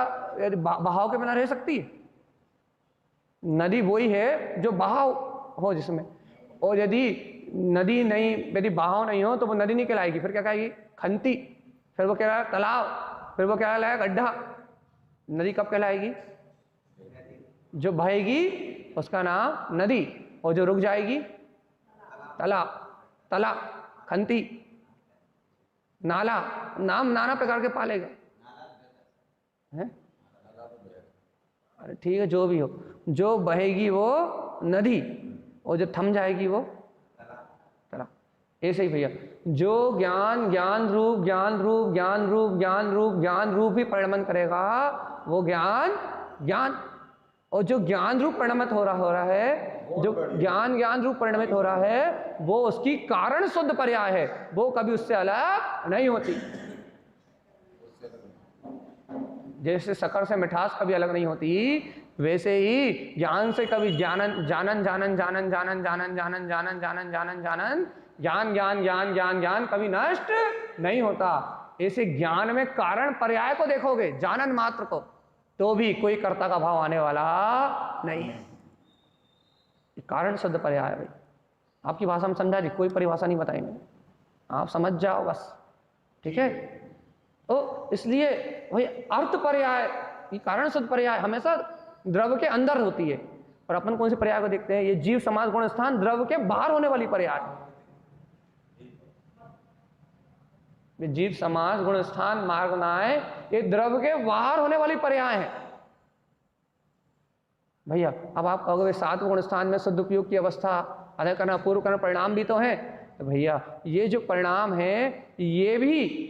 बहाव के बिना रह सकती है? नदी वही है जो बहाव हो जिसमें, और यदि नदी नहीं, यदि बहाव नहीं हो तो वो नदी नहीं कहलाएगी, फिर क्या कहेगी? खंती। फिर वो कहलाएगा तालाब, फिर वो कहलाएगा गड्ढा। नदी कब कहलाएगी? जो बहेगी उसका नाम नदी, और जो रुक जाएगी तालाब। तालाब, खंती, नाला, नाम नाना प्रकार के पालेगा है? अरे ठीक है, जो भी हो, जो बहेगी वो नदी, और जो थम जाएगी वो तालाब। ऐसे ही भैया, जो ज्ञान ज्ञान रूप ज्ञान रूप ज्ञान रूप ज्ञान रूप ज्ञान रूप ही परिणमन करेगा वो ज्ञान ज्ञान, और जो ज्ञान रूप परिणमित हो रहा है, जो ज्ञान ज्ञान रूप परिणमित हो रहा है, वो उसकी कारण शुद्ध पर्याय है, वो कभी उससे अलग नहीं होती। जैसे शक्कर से मिठास कभी अलग नहीं होती, वैसे ही ज्ञान से कभी जानन जानन जानन जानन जानन जानन जानन जानन जानन जानन जानन ज्ञान ज्ञान ज्ञान ज्ञान ज्ञान कभी नष्ट नहीं होता। ऐसे ज्ञान में कारण पर्याय को देखोगे, जानन मात्र को, तो भी कोई कर्ता का भाव आने वाला नहीं है। कारण शुद्ध पर्याय है भाई, आपकी भाषा में समझा जी, कोई परिभाषा नहीं बताएंगे, आप समझ जाओ बस, ठीक है। तो इसलिए भाई अर्थ पर्याय, ये कारण शुद्ध पर्याय हमेशा द्रव्य के अंदर होती है, और अपन कौन से पर्याय को देखते हैं? ये जीव समाज गुण स्थान द्रव्य के बाहर होने वाली पर्याय। जीव समाज गुण स्थान मार्ग नाय, ये द्रव्य के बाहर होने वाली पर्याय है भैया। अब आप कहोगे सात गुण स्थान में शुद्ध उपयोग की अवस्था, अदय करना, पूर्व करना, परिणाम भी तो है। तो भैया ये जो परिणाम है ये भी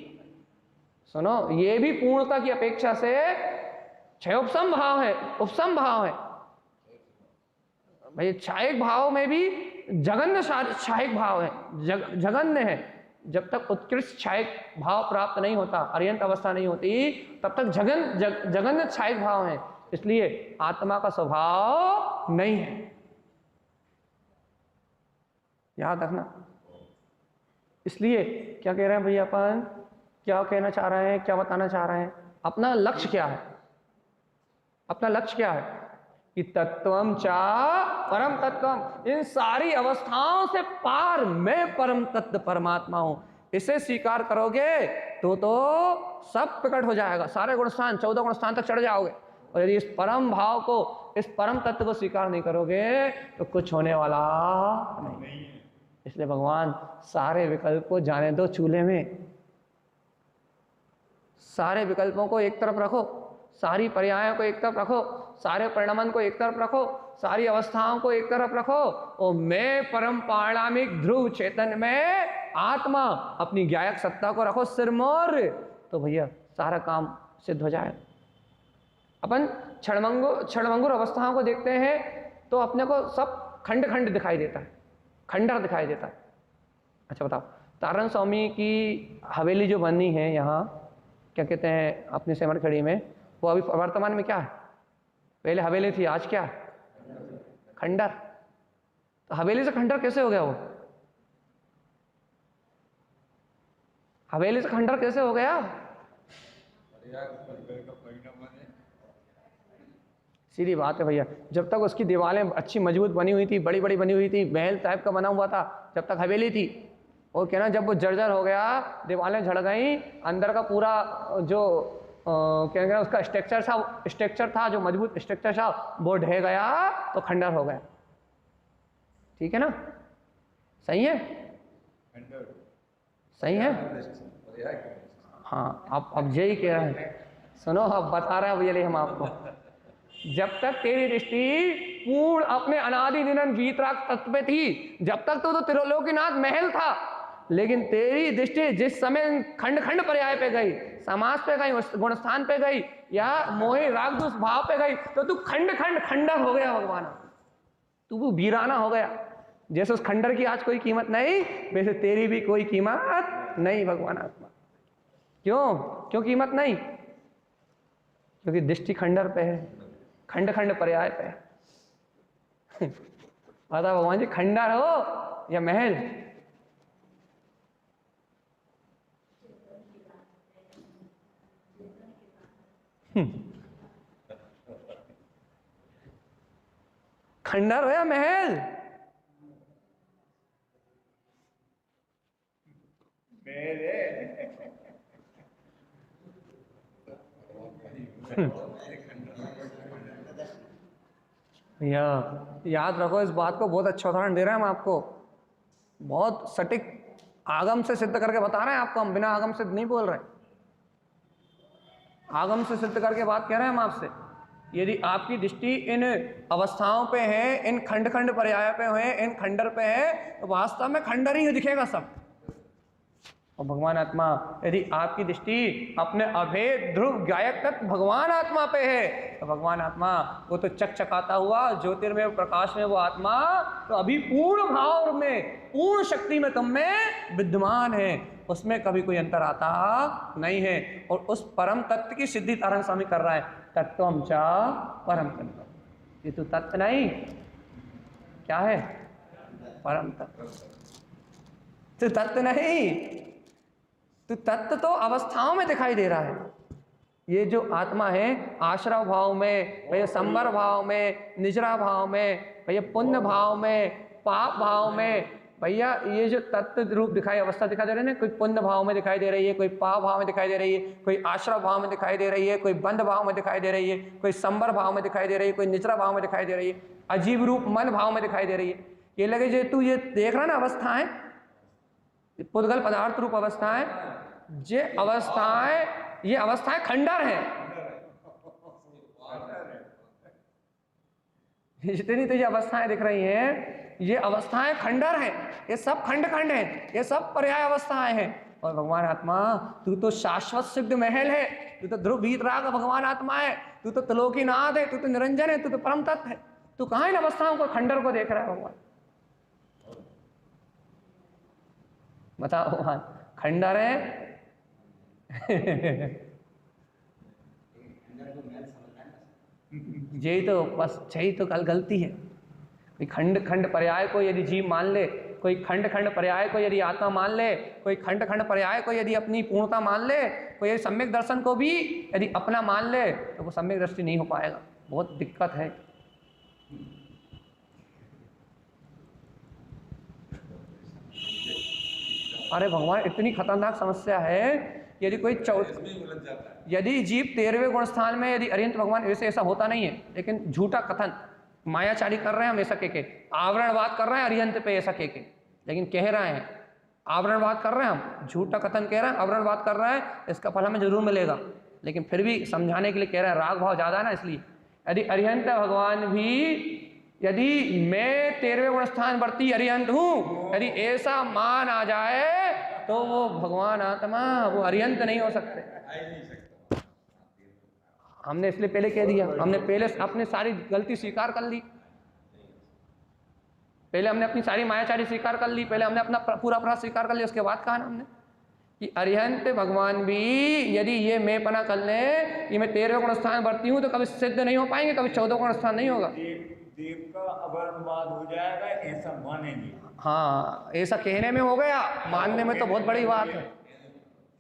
सुनो, ये भी पूर्णता की अपेक्षा से क्षय उपसम भाव है, उपसम भाव है भाई। क्षयिक भाव में भी जघन्य क्षयिक भाव है, जघन्य है। जब तक उत्कृष्ट क्षयिक भाव प्राप्त नहीं होता, अर्यंत अवस्था नहीं होती, तब तक जघन्य क्षयिक भाव है। इसलिए आत्मा का स्वभाव नहीं है, याद रखना। इसलिए क्या कह रहे हैं भैया अपन, क्या कहना चाह रहे हैं, क्या बताना चाह रहे हैं? अपना लक्ष्य क्या है? अपना लक्ष्य क्या है कि तत्वम चा परम तत्वम, इन सारी अवस्थाओं से पार मैं परम तत्व परमात्मा हूं। इसे स्वीकार करोगे तो सब प्रकट हो जाएगा, सारे गुणस्थान 14 गुणस्थान तक चढ़ जाओगे। और यदि इस परम भाव को, इस परम तत्व को स्वीकार नहीं करोगे तो कुछ होने वाला नहीं। इसलिए भगवान सारे विकल्प को जाने दो चूल्हे में, सारे विकल्पों को एक तरफ रखो, सारी पर्यायों को एक तरफ रखो, सारे परिणमन को एक तरफ रखो, सारी अवस्थाओं को एक तरफ रखो, और मैं परम पारणामिक ध्रुव चेतन में आत्मा अपनी ज्ञायक सत्ता को रखो सिरमौर, तो भैया सारा काम सिद्ध हो जाए। अपन क्षणभंगुर अवस्थाओं को देखते हैं तो अपने को सब खंड खंड दिखाई देता है, खंडर दिखाई देता है। अच्छा बताओ, तारण स्वामी की हवेली जो बनी है यहाँ, क्या कहते हैं अपनी सेमरखेड़ी में, वो अभी वर्तमान में क्या है? पहले हवेली थी, आज क्या? खंडर। तो हवेली से खंडर कैसे हो गया वो? हवेली से खंडर कैसे हो गया? सीधी बात है भैया, जब तक उसकी दीवारें अच्छी मजबूत बनी हुई थी, बड़ी बड़ी बनी हुई थी, महल टाइप का बना हुआ था, जब तक हवेली थी। और क्या ना, जब वो जर्जर हो गया, दीवारें झड़ गई, अंदर का पूरा जो क्या कहना उसका स्ट्रक्चर था, जो मजबूत स्ट्रक्चर था, वो ढह गया तो खंडर हो गया। ठीक है ना? सही है? सही है? हाँ, अब यही कह रहे हैं, सुनो, अब बता रहे हैं ये हम आपको, जब तक तेरी दृष्टि पूर्ण अपने अनादि निरंतर वीतराग तत्व पे थी, जब तक तो त्रिलोकीनाथ महल था, लेकिन तेरी दृष्टि जिस समय खंड खंड पर्याय पे गई, समास पे गई, गुणस्थान पे गई, या मोहि राग दुष भाव पे गई, तो तू खंड खंड खंडर हो गया भगवान, तू वीराना हो गया। जैसे उस खंडर की आज कोई कीमत नहीं, वैसे तेरी भी कोई कीमत नहीं भगवान आत्मा। क्यों? क्यों कीमत नहीं? क्योंकि दृष्टि खंडर पे है, खंड खंड पर्याय पे है। बता भगवान जी, खंडर हो या महल? खंडर हो या महल? याद रखो इस बात को, बहुत अच्छा उदाहरण दे रहे हैं हम आपको, बहुत सटीक आगम से सिद्ध करके बता रहे हैं आपको, हम बिना आगम सिद्ध नहीं बोल रहे, आगम से सिद्ध करके बात कह रहे हैं हम आपसे। यदि आपकी दृष्टि इन अवस्थाओं पे है, इन खंड खंड पर्याय पे है, इन खंडर पे है, तो वास्तव में खंडर ही दिखेगा सब। और भगवान आत्मा, यदि आपकी दृष्टि अपने अभेद ध्रुव गायक तत्व भगवान आत्मा पे है, तो भगवान आत्मा वो तो चकचकाता हुआ ज्योतिर्मय प्रकाश में वो आत्मा तो अभी पूर्ण भाव में, पूर्ण शक्ति में तुम में विद्यमान है, उसमें कभी कोई अंतर आता नहीं है। और उस परम तत्व की सिद्धि तारण स्वामी कर रहा है, तत्वम च परम तत्व। ये तो तत्व नहीं, क्या है? परम तत्व। तो तत्व नहीं, तो तत्व तो अवस्थाओं में दिखाई दे रहा है। ये जो आत्मा है, आश्रव भाव में, भैया संवर भाव में, निजरा भाव में, भैया पुण्य भाव में, पाप भाव में, भैया ये जो तत्व रूप दिखाई, अवस्था दिखाई दे रही है ना, कोई पुण्य भाव में दिखाई दे रही है, कोई पाप भाव में दिखाई दे रही है, कोई आश्रव भाव में दिखाई दे रही है, कोई बंध भाव में दिखाई दे रही है, कोई संवर भाव में दिखाई दे रही है, कोई निजरा भाव में दिखाई दे रही है, अजीब रूप मन भाव में दिखाई दे रही है। ये लगे जो तू ये देख रहा ना अवस्थाएं, पुद्गल पदार्थ रूप अवस्थाएं, ये अवस्थाएं खंडर हैं। जितनी तो ये अवस्थाएं दिख रही हैं, ये अवस्थाएं खंडर हैं, ये सब खंड खंड हैं, ये सब पर्याय अवस्थाएं हैं। और भगवान आत्मा, तू तो शाश्वत सिद्ध महल है, तू तो ध्रुव वीतराग भगवान आत्मा है, तू तो त्रिलोकीनाथ है, तू तो निरंजन है, तू तो परम तत्व है। तू कहाँ इन अवस्थाओं को, खंडर को देख रहा है भगवान? बताओ भगवान, खंडर है? यही तो बस, यही तो कल गलती है। कोई खंड खंड पर्याय को यदि जीव मान ले, कोई खंड खंड पर्याय को यदि आत्मा मान ले, कोई खंड खंड पर्याय को यदि अपनी पूर्णता मान ले, कोई यदि सम्यक दर्शन को भी यदि अपना मान ले, तो वो सम्यक दृष्टि नहीं हो पाएगा, बहुत दिक्कत है। अरे भगवान, इतनी खतरनाक समस्या है। यदि कोई यदि जीव 13वें गुण स्थान में, यदि अरिहंत भगवान, वैसे ऐसा होता नहीं है, लेकिन झूठा कथन मायाचारी कर रहे हैं हम, ऐसा के आवरणवाद कर रहे हैं अरिहंत पे, ऐसा के लेकिन कह रहे हैं आवरणवाद कर रहे हैं हम, झूठा कथन कह रहे हैं, आवरणवाद कर रहे हैं, इसका फल हमें जरूर मिलेगा, लेकिन फिर भी समझाने के लिए कह रहे हैं, राग भाव ज्यादा है ना, इसलिए यदि अरिहंत भगवान भी, यदि मैं 13वें गुण स्थान वर्ती अरिहंत हूं, यदि ऐसा मान आ जाए, तो वो भगवान आत्मा, वो अरिहंत नहीं हो सकते। हमने इसलिए पहले कह दिया, हमने पहले अपनी सारी गलती स्वीकार कर ली, पहले हमने अपनी सारी मायाचारी स्वीकार कर ली, पहले हमने अपना पूरा अपराध स्वीकार कर लिया, उसके बाद कहा ना हमने कि अरिहंत भगवान भी यदि ये मैं पना कर ले कि मैं 13 गुण स्थान भरती हूँ तो कभी सिद्ध नहीं हो पाएंगे, कभी 14 गुण स्थान नहीं होगा। देव का अवरणवाद हो जाएगा, ऐसा मानेंगे। हाँ, ऐसा कहने में हो गया, मानने में तो बहुत बड़ी बात है।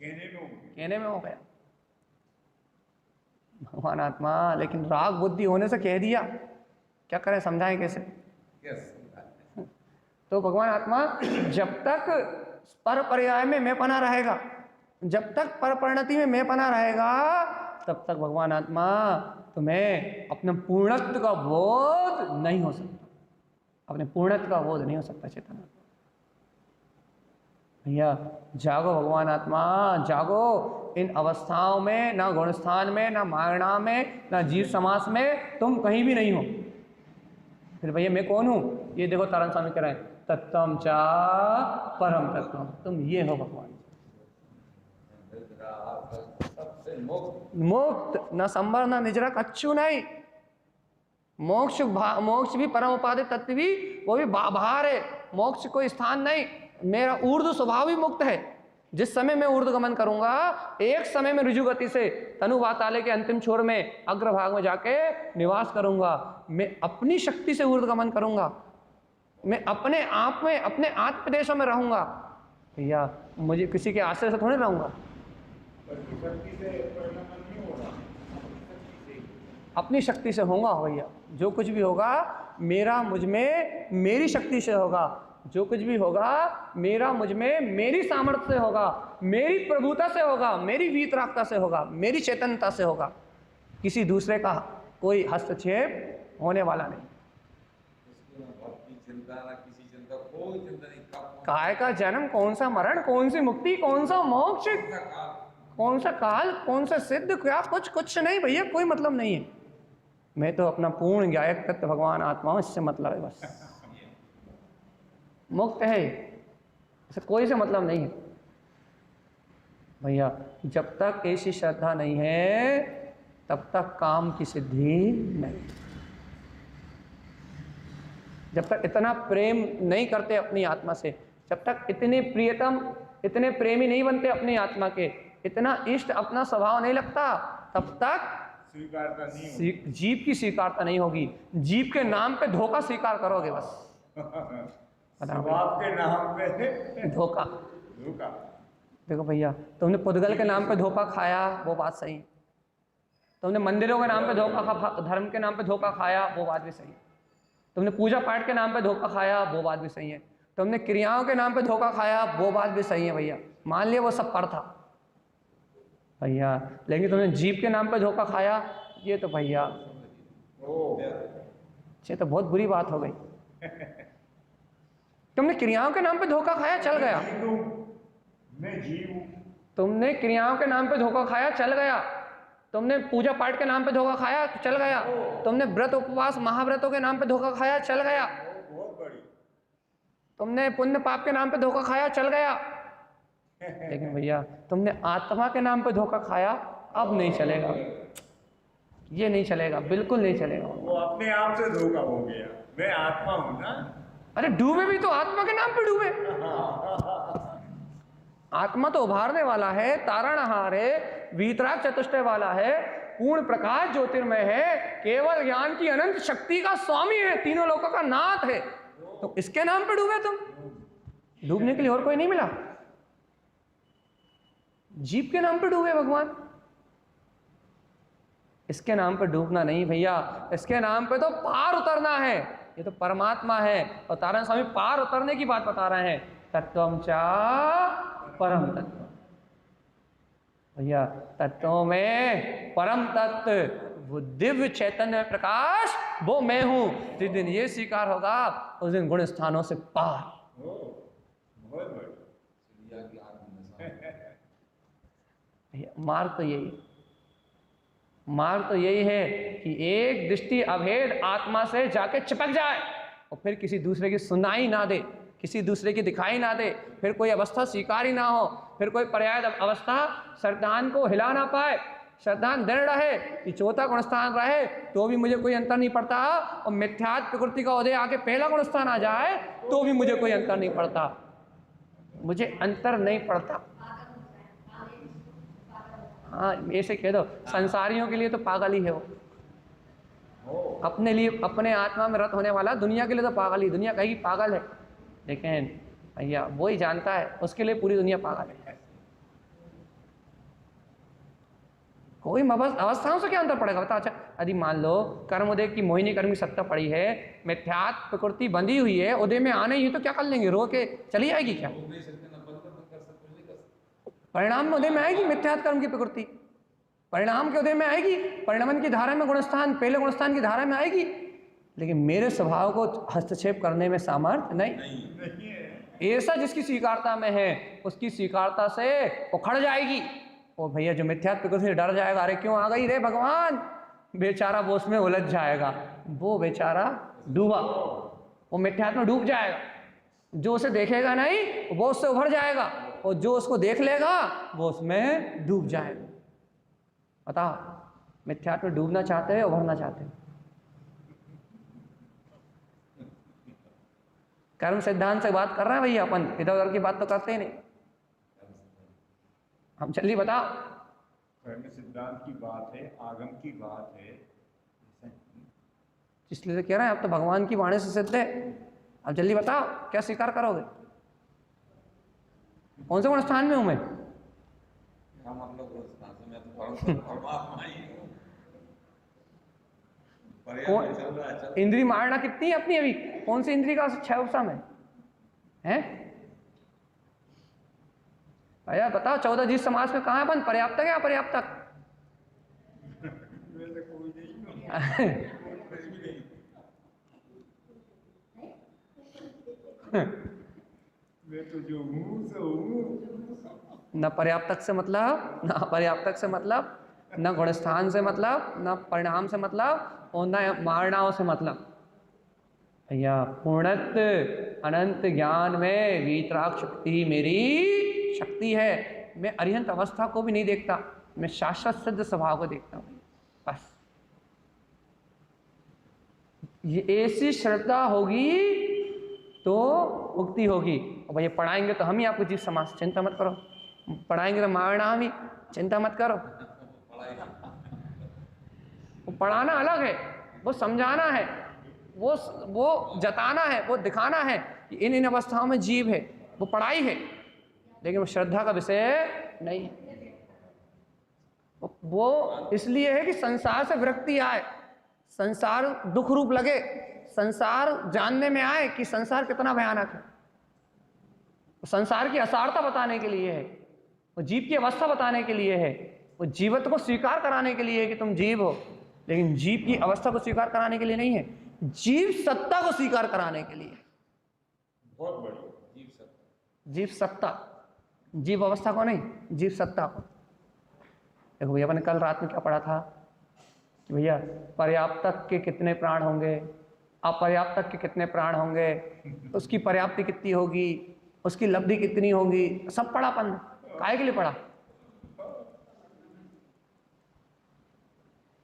कहने में हो गया भगवान आत्मा, लेकिन राग बुद्धि होने से कह दिया, क्या करें, समझाएं कैसे? तो भगवान आत्मा जब तक पर पर्याय में मैं पना रहेगा, जब तक पर परिणति में मैं पना रहेगा, तब तक भगवान आत्मा तुम्हें अपने पूर्णत्व का बोध नहीं हो सकता, अपने पूर्णत्व का बोध नहीं हो सकता। चेतन भैया जागो भगवान आत्मा, जागो। इन अवस्थाओं में, ना गुणस्थान में, ना मारणा में, ना जीव समास में तुम कहीं भी नहीं हो। फिर भैया मैं कौन हूँ? ये देखो तारण स्वामी कह रहे हैं, तत्वम चा परम तत्वम, तुम ये हो भगवान। मुक्त, न संबर न निजरा, कच्छु नहीं। मोक्ष भी परम उपाधि तत्व भी, वो भी बाहर है, मोक्ष कोई स्थान नहीं। मेरा ऊर्ध्व स्वभाव भी मुक्त है। जिस समय मैं ऊर्ध्वगमन करूंगा, एक समय में ऋजु गति से तनु वाताले के अंतिम छोर में अग्रभाग में जाके निवास करूंगा। मैं अपनी शक्ति से ऊर्ध्वगमन करूंगा, मैं अपने आप में, अपने आत्म प्रदेशों में रहूंगा। भैया मुझे किसी के आश्रय से थोड़ी रहूंगा, अपनी शक्ति से होगा भैया। जो कुछ भी होगा मेरा मुझ में मेरी शक्ति से होगा, जो कुछ भी होगा मेरा मुझ में मेरी सामर्थ्य से होगा, मेरी प्रभुता से होगा, मेरी वीतरागता से होगा, मेरी चेतनता से होगा। किसी दूसरे का कोई हस्तक्षेप होने वाला नहीं। काय का जन्म, कौन सा मरण, कौन सी मुक्ति, कौन सा मोक्ष, कौन सा काल, कौन सा सिद्ध, क्या कुछ नहीं भैया, कोई मतलब नहीं है। मैं तो अपना पूर्ण ज्ञायक तत्व भगवान आत्मा, इससे मतलब है बस। मुक्त है, इसे कोई से मतलब नहीं है भैया। जब तक ऐसी श्रद्धा नहीं है तब तक काम की सिद्धि नहीं। जब तक इतना प्रेम नहीं करते अपनी आत्मा से, जब तक इतने प्रियतम, इतने प्रेमी नहीं बनते अपनी आत्मा के, इतना इष्ट अपना स्वभाव नहीं लगता, तब तक स्वीकारता नहीं, जीव की स्वीकारता नहीं होगी। जीव के नाम पे धोखा स्वीकार करोगे बस। स्वभाव के नाम पे धोखा। देखो भैया, तुमने पुद्गल के नाम पे धोखा खाया, वो बात सही है। तुमने मंदिरों के नाम पे धोखा, धर्म के नाम पे धोखा खाया, वो बात भी सही है। तुमने पूजा पाठ के नाम पे धोखा खाया, वो बात भी सही है। तुमने क्रियाओं के नाम पे धोखा खाया, वो बात भी सही है भैया। मान लिया वो सब पर था भैया, लेकिन तुमने जीव के नाम पे धोखा खाया, ये तो भैया ये तो बहुत बुरी बात हो गई। तुमने क्रियाओं के नाम पे धोखा खाया, चल गया। मैं जीव, तुमने क्रियाओं के नाम पे धोखा खाया, चल गया। तुमने पूजा पाठ के नाम पे धोखा खाया, चल गया। तुमने व्रत उपवास महाव्रतों के नाम पे धोखा खाया, चल गया। बहुत बड़ी। तुमने पुण्य पाप के नाम पे धोखा खाया, चल गया। लेकिन भैया तुमने आत्मा के नाम पे धोखा खाया, अब नहीं चलेगा, ये नहीं चलेगा, बिल्कुल नहीं चलेगा। वो अपने आप से धोखा हो गया, मैं आत्मा हूं ना। अरे डूबे भी तो आत्मा के नाम पे डूबे। आत्मा तो उभारने वाला है, तारणहार है, वीतराग चतुष्टय वाला है, पूर्ण प्रकाश ज्योतिर्मय है, केवल ज्ञान की अनंत शक्ति का स्वामी है, तीनों लोकों का नाथ है। तो इसके नाम पे डूबे तुम? डूबने के लिए और कोई नहीं मिला। जीव के नाम पे डूबे भगवान, इसके नाम पे डूबना नहीं भैया। इसके नाम पे तो पार उतरना है। ये तो परमात्मा है और तारण स्वामी पार उतरने की बात बता रहे हैं। तत्वम चा परम तत्व भैया, तत्वों में परम तत्व वो दिव्य चैतन्य प्रकाश, वो मैं हूं। जिस दिन ये स्वीकार होगा उस दिन गुण स्थानों से पार। मार्ग तो यही है, मार्ग तो यही है कि एक दृष्टि अभेद आत्मा से जाके चिपक जाए और फिर किसी दूसरे की सुनाई ना दे, किसी दूसरे की दिखाई ना दे, फिर कोई अवस्था स्वीकार ही ना हो, फिर कोई पर्याय अवस्था श्रद्धान को हिला ना पाए। श्रद्धान दृढ़ रहे कि चौथा गुणस्थान रहे तो भी मुझे कोई अंतर नहीं पड़ता, और मिथ्यात्व प्रकृति का उदय आके पहला गुणस्थान आ जाए तो भी मुझे कोई अंतर नहीं पड़ता, मुझे अंतर नहीं पड़ता। हाँ ऐसे कह दो, संसारियों के लिए तो पागल ही है वो। अपने लिए, अपने आत्मा में रत होने वाला दुनिया के लिए तो पागल ही, दुनिया कहेगी पागल है, लेकिन भैया वो ही जानता है उसके लिए पूरी दुनिया पागल है। कोई अवस्थाओं से क्या अंतर पड़ेगा बता। अच्छा यदि मान लो कर्मोदय की मोहिनी कर्म की सत्ता पड़ी है, मिथ्यात्व प्रकृति बंधी हुई है, उदय में आने ही तो क्या कर लेंगे, रो के चली जाएगी क्या? परिणाम में उदय में आएगी मिथ्यात्व कर्म की प्रकृति, परिणाम के उदय में आएगी, परिणमन की धारा में गुणस्थान, पहले गुणस्थान की धारा में आएगी, लेकिन मेरे स्वभाव को हस्तक्षेप करने में सामर्थ्य नहीं। ऐसा जिसकी स्वीकारता में है उसकी स्वीकारता से उखड़ जाएगी। और भैया जो मिथ्यात्व प्रकृति से डर जाएगा, अरे क्यों आ गई रे भगवान, बेचारा वो उसमें उलझ जाएगा, वो बेचारा डूबा, वो मिथ्यात्व में डूब जाएगा। जो उसे देखेगा नहीं वो उससे उभर जाएगा, और जो उसको देख लेगा वो उसमें डूब जाएगा। बताओ मिथ्यात्व में डूबना चाहते हैं, उभरना चाहते हैं? कर्म सिद्धांत से बात कर रहे हैं भैया, अपन इधर उधर की बात तो करते ही नहीं। हम जल्दी बताओ। कर्म सिद्धांत की बात है, आगम की बात है, इसलिए तो कह रहे हैं अब तो भगवान की वाणी से सिद्ध है। अब जल्दी बताओ क्या स्वीकार करोगे? कौन से गुण स्थान में हूं मैं? इंद्री मारना कितनी है अपनी अभी? कौन सी इंद्री का 6 उपसम है? भैया बताओ 14 जीव समास में कहाँ है अपन? पर्याप्तक या अपर्याप्तक? मैं तो जो हूँ सो हूँ। न पर्याप्तक से मतलब, न अपर्याप्तक से मतलब, न गुणस्थान से मतलब, न परिणाम से मतलब, और न मारणाओं से मतलब। भैया पूर्णत्व अनंत ज्ञान में वीतराग शक्ति मेरी शक्ति है। मैं अरिहंत अवस्था को भी नहीं देखता, मैं शाश्वत सिद्ध स्वभाव को देखता हूँ। बस ये ऐसी श्रद्धा होगी तो मुक्ति होगी। और भैया पढ़ाएंगे तो हम ही आपको जीव समास, चिंता मत करो। पढ़ाएंगे तो मारना हम ही, चिंता मत करो। वो पढ़ाना अलग है, वो समझाना है, वो जताना है, वो दिखाना है कि इन अवस्थाओं में जीव है, वो पढ़ाई है, लेकिन वो श्रद्धा का विषय नहीं है। वो इसलिए है कि संसार से विरक्ति आए, संसार दुख रूप लगे, संसार जानने में आए कि संसार कितना भयानक है। संसार की असारता बताने के लिए है, वो जीव की अवस्था बताने के लिए है, वो जीवत्व को स्वीकार कराने के लिए है कि तुम जीव हो, लेकिन जीव की अवस्था को स्वीकार कराने के लिए नहीं है, जीव सत्ता को स्वीकार कराने के लिए। बहुत बड़ी जीव सत्ता, जीव सत्ता, जीव अवस्था को नहीं, जीव सत्ता को। देखो भैया अपन ने कल रात में क्या पढ़ा था कि भैया पर्याप्तक के कितने प्राण होंगे, अपर्याप्तक के कितने प्राण होंगे, उसकी पर्याप्ति कितनी होगी, उसकी लब्धि कितनी होगी, सब पढ़ा अपन। काहे के लिए पढ़ा?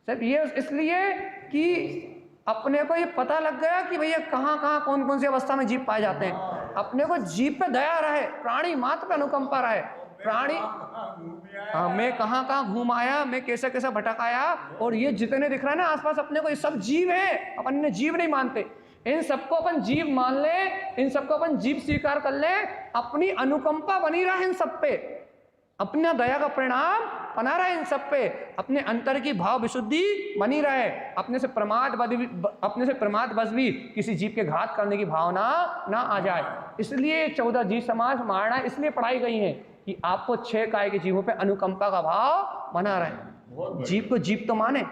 सिर्फ ये इसलिए कि अपने को ये पता लग गया कि भैया कहाँ कहाँ कौन कौन सी अवस्था में जीव पाए जाते हैं। अपने को जीव पे दया रहे, प्राणी मात्र पे अनुकंपा रहे। प्राणी मैं कहाँ कहाँ घूम आया, मैं कैसे कैसे भटक आया, और ये जितने दिख रहा है ना आसपास अपने को, ये सब जीव है। अपन ने जीव नहीं मानते, इन सबको अपन जीव मान ले, इन सबको अपन जीव स्वीकार कर ले, अपनी अनुकंपा बनी रहे इन सब पे, अपना दया का परिणाम बना रहे इन सब पे, अपने अंतर की भाव विशुद्धि बनी रहे, अपने से प्रमाद बस भी किसी जीव के घात करने की भावना ना आ जाए। इसलिए 14 जीव समास मारना इसलिए पढ़ाई गई है कि आपको 6 काय के जीवों पे अनुकंपा का भाव बना रहे। जीव को जीव तो माने,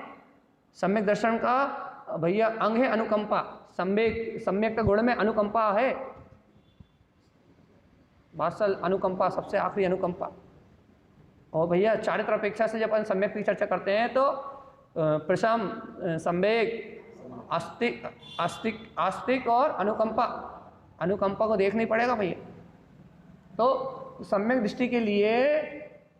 सम्यक दर्शन का भैया अंग है अनुकंपा, सम्यक गुण में अनुकंपा है, वात्सल अनुकंपा, सबसे आखिरी अनुकंपा। और भैया चारित्र अपेक्षा से जब अपन सम्यक की चर्चा करते हैं तो प्रशम, सम्वेक, आस्तिक और अनुकंपा को देखना ही पड़ेगा भैया। तो सम्यक दृष्टि के लिए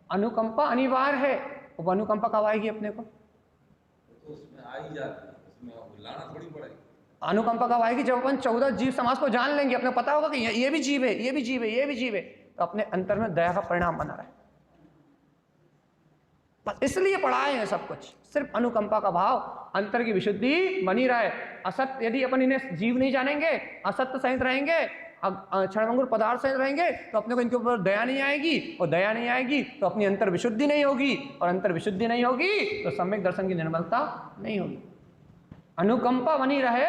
अनुकंपा अनिवार्य है। वो अनुकंपा कब आएगी अपने को? तो उसमें आ ही जाती है, उसमें लाना थोड़ी पड़ेगी। अनुकंपा कब आएगी? जब अपन 14 जीव समाज को जान लेंगे, अपने पता होगा कि ये भी जीव है, ये भी जीव है, ये भी जीव है, तो अपने अंतर में दया का परिणाम बना रहा है। बस इसलिए पढ़ाए हैं सब कुछ, सिर्फ अनुकंपा का भाव, अंतर की विशुद्धि बनी रहे। असत्य यदि अपन इन्हें जीव नहीं जानेंगे, असत्य सहित रहेंगे, क्षणभंगुर पदार्थ सहित रहेंगे, तो अपने को इनके ऊपर दया नहीं आएगी, और दया नहीं आएगी तो अपनी अंतर विशुद्धि नहीं होगी, और अंतर विशुद्धि नहीं होगी तो सम्यक दर्शन की निर्मलता नहीं होगी। अनुकंपा बनी रहे,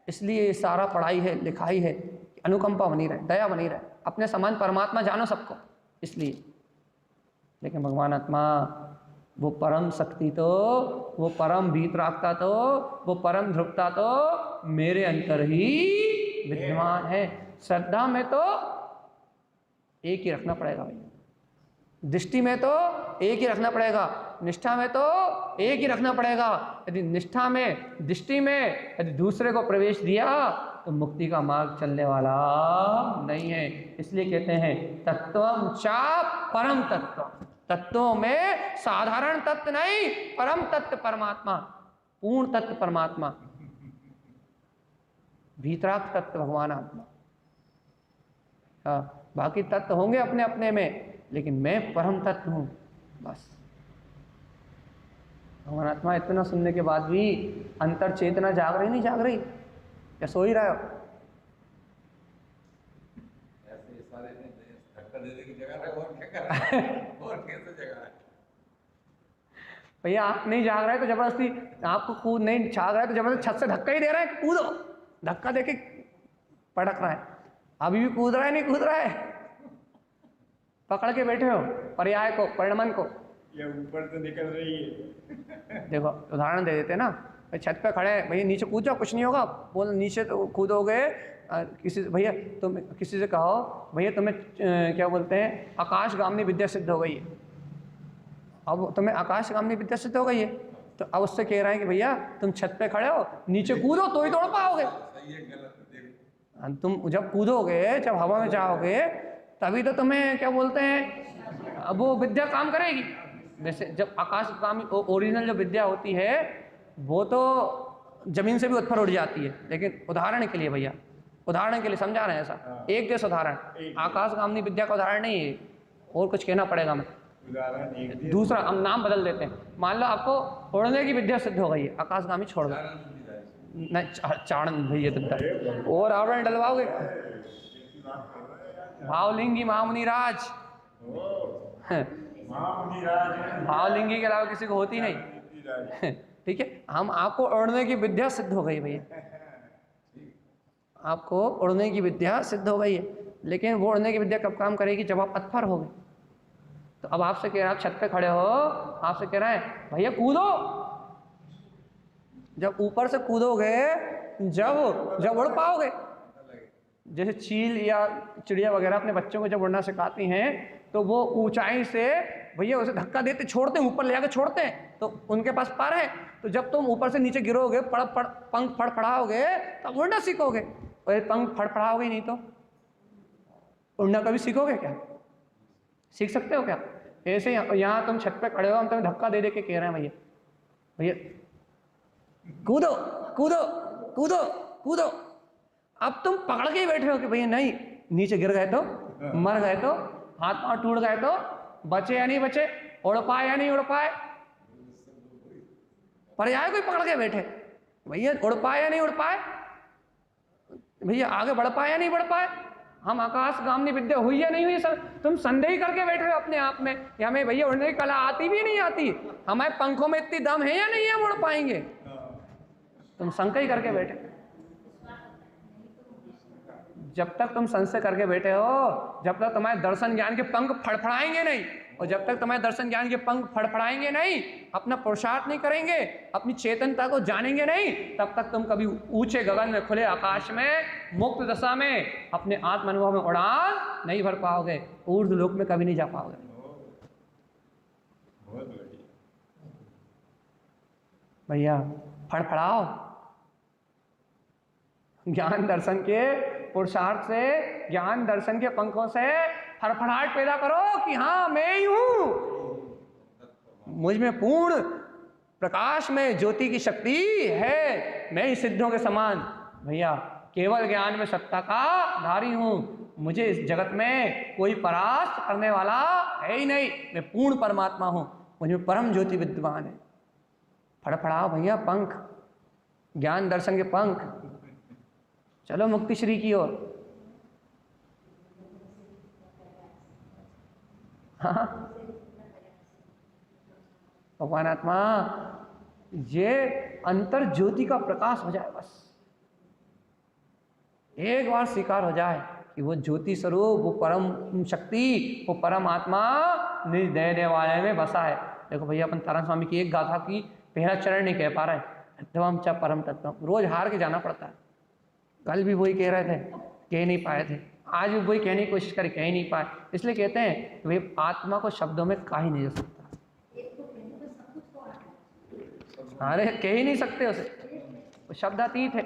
इसलिए ये सारा पढ़ाई है, लिखाई है, अनुकंपा बनी रहे, दया बनी रहे, अपने समान परमात्मा जानो सबको, इसलिए। लेकिन भगवान आत्मा, वो परम शक्ति तो, वो परम वीतरागता तो, वो परम ध्रुवता तो मेरे अंतर ही विद्यमान है। श्रद्धा में तो एक ही रखना पड़ेगा भाई, दृष्टि में तो एक ही रखना पड़ेगा, निष्ठा में तो एक ही रखना पड़ेगा। यदि निष्ठा में, दृष्टि में यदि दूसरे को प्रवेश दिया तो मुक्ति का मार्ग चलने वाला नहीं है। इसलिए कहते हैं तत्वम चाप परम तत्व, तत्वों में साधारण तत्व नहीं, परम तत्व परमात्मा, पूर्ण तत्व परमात्मा, भीतराग तत्व भगवान आत्मा। बाकी तत्व होंगे अपने अपने में, लेकिन मैं परम तत्व हूं, बस। भगवान आत्मा इतना सुनने के बाद भी अंतर चेतना जाग रही नहीं जाग रही, या सो ही रहे हो? ऐसे सारे धक्का देने की जगह है, और क्या कर रहा है, और कैसे जगह है? भैया आप नहीं जाग रहे तो जबरदस्ती, आपको कूद नहीं जाग रहा है तो जबरदस्ती छत से धक्का ही दे रहे हैं, कूदो, धक्का देके पटक रहा है, अभी भी कूद रहा है, नहीं कूद रहा है, पकड़ के बैठे हो पर्याय को, परिणमन को, ये ऊपर से निकल रही है। देखो उदाहरण दे देते ना, भाई छत पे खड़े हैं, भैया नीचे कूद जाओ कुछ नहीं होगा, बोल नीचे तो कूदोगे, किसी भैया तुम किसी से कहो भैया तुम्हें क्या बोलते हैं आकाशगामिनी विद्या सिद्ध हो गई है, अब तुम्हें आकाशगामिनी विद्या सिद्ध हो गई है, तो अब उससे कह रहे हैं कि भैया तुम छत पे खड़े हो, नीचे कूदो तो ही तोड़ पाओगे। सही है गलत है, देखो तुम जब कूदोगे, जब हवा में जाओगे, तभी तो तुम्हें क्या बोलते हैं, अब वो विद्या काम करेगी। वैसे जब आकाशगामी ओरिजिनल जो विद्या होती है वो तो जमीन से भी ऊपर उड़ जाती है, लेकिन उदाहरण के लिए भैया, उदाहरण के लिए समझा रहे हैं ऐसा, एक जैसा उदाहरण, आकाशगामी विद्या का उदाहरण नहीं है, और कुछ कहना पड़ेगा मैं, उदाहरण एक दूसरा हम नाम बदल देते हैं। मान लो आपको उड़ने की विद्या सिद्ध हो गई है, आकाशगामी छोड़ दो, नहीं चारण भैया तब और आवरण डलवाओगे, भावलिंगी महामुनि राज, भावलिंगी के अलावा किसी को होती नहीं, ठीक है। हम आपको उड़ने की विद्या सिद्ध हो गई भैया, आपको उड़ने की विद्या सिद्ध हो गई है, लेकिन वो उड़ने की विद्या कब काम करेगी, जब आप अतफर हो गए। तो अब आपसे कह रहा है, आप छत पे खड़े हो, आपसे कह रहा है भैया कूदो, जब ऊपर से कूदोगे, जब उड़ पाओगे। जैसे चील या चिड़िया वगैरह अपने बच्चों को जब उड़ना सिखाती हैं, तो वो ऊंचाई से भैया उसे धक्का देते छोड़ते हैं, ऊपर ले जाकर छोड़ते हैं, तो उनके पास पर है, तो जब तुम ऊपर से नीचे गिरोगे, पंख फड़फड़ाओगे, तब उड़ना सीखोगे, और पंख फड़फड़ाओगे नहीं तो उड़ना कभी सीखोगे क्या, सीख सकते हो क्या? ऐसे यहाँ तुम छत पे खड़े हो, हम तुम्हें धक्का दे दे के कह रहे हैं भैया भैया कूदो कूदो कूदो कूदो, अब तुम पकड़ के ही बैठे हो कि भैया नहीं, नीचे गिर गए तो, मर गए तो, हाथ पांव टूट गए तो, बचे या नहीं बचे, उड़ पाए या नहीं उड़ पाए, पर्याय कोई पकड़ के बैठे, भैया उड़ पाए या नहीं उड़ पाए, भैया आगे बढ़ पाए या नहीं बढ़ पाए, हम आकाशगामिनी विद्या हुई या नहीं हुई, सर तुम संदेह करके बैठे हो अपने आप में कि हमें भैया उड़ने की कला आती भी नहीं आती, हमारे पंखों में इतनी दम है या नहीं है, हम उड़ पाएंगे, तुम संशय करके बैठे। जब तक तुम संशय करके बैठे हो, जब तक तुम्हारे दर्शन ज्ञान के पंख फड़फड़ाएंगे नहीं, और जब तक तुम्हारे दर्शन ज्ञान के पंख फड़फड़ाएंगे नहीं, अपना पुरुषार्थ नहीं करेंगे, अपनी चेतनता को जानेंगे नहीं, तब तक तुम कभी ऊंचे गगन में, खुले आकाश में, मुक्त दशा में अपने आत्म अनुभव में उड़ान नहीं भर पाओगे, ऊर्ध्व लोक में कभी नहीं जा पाओगे। भैया फड़फड़ाओ, ज्ञान दर्शन के पुरुषार्थ से, ज्ञान दर्शन के पंखों से फड़फड़ाहट पैदा करो कि हाँ मैं ही हूं, मुझ में पूर्ण प्रकाश में ज्योति की शक्ति है, मैं ही सिद्धों के समान भैया केवल ज्ञान में सत्ता का धारी हूं, मुझे इस जगत में कोई परास्त करने वाला है ही नहीं, मैं पूर्ण परमात्मा हूं, मुझमें परम ज्योति विद्यमान है। फड़फड़ाओ भैया पंख, ज्ञान दर्शन के पंख, चलो मुक्ति श्री की ओर। हाँ भगवान आत्मा, ये अंतर ज्योति का प्रकाश हो जाए, बस एक बार स्वीकार हो जाए कि वो ज्योति स्वरूप, वो परम शक्ति, वो परम आत्मा निज देने वाले में बसा है। देखो भैया, अपन तारा स्वामी की एक गाथा की पहला चरण नहीं कह पा रहे, तत्वम च परम तत्वम, रोज हार के जाना पड़ता है। कल भी वही कह रहे थे, कह नहीं पाए थे, आज भी वही कहने की कोशिश करे, कह ही नहीं पाए। इसलिए कहते हैं वे आत्मा को शब्दों में कहा ही नहीं जा सकता। अरे कह ही नहीं सकते उसे, वो शब्दातीत है।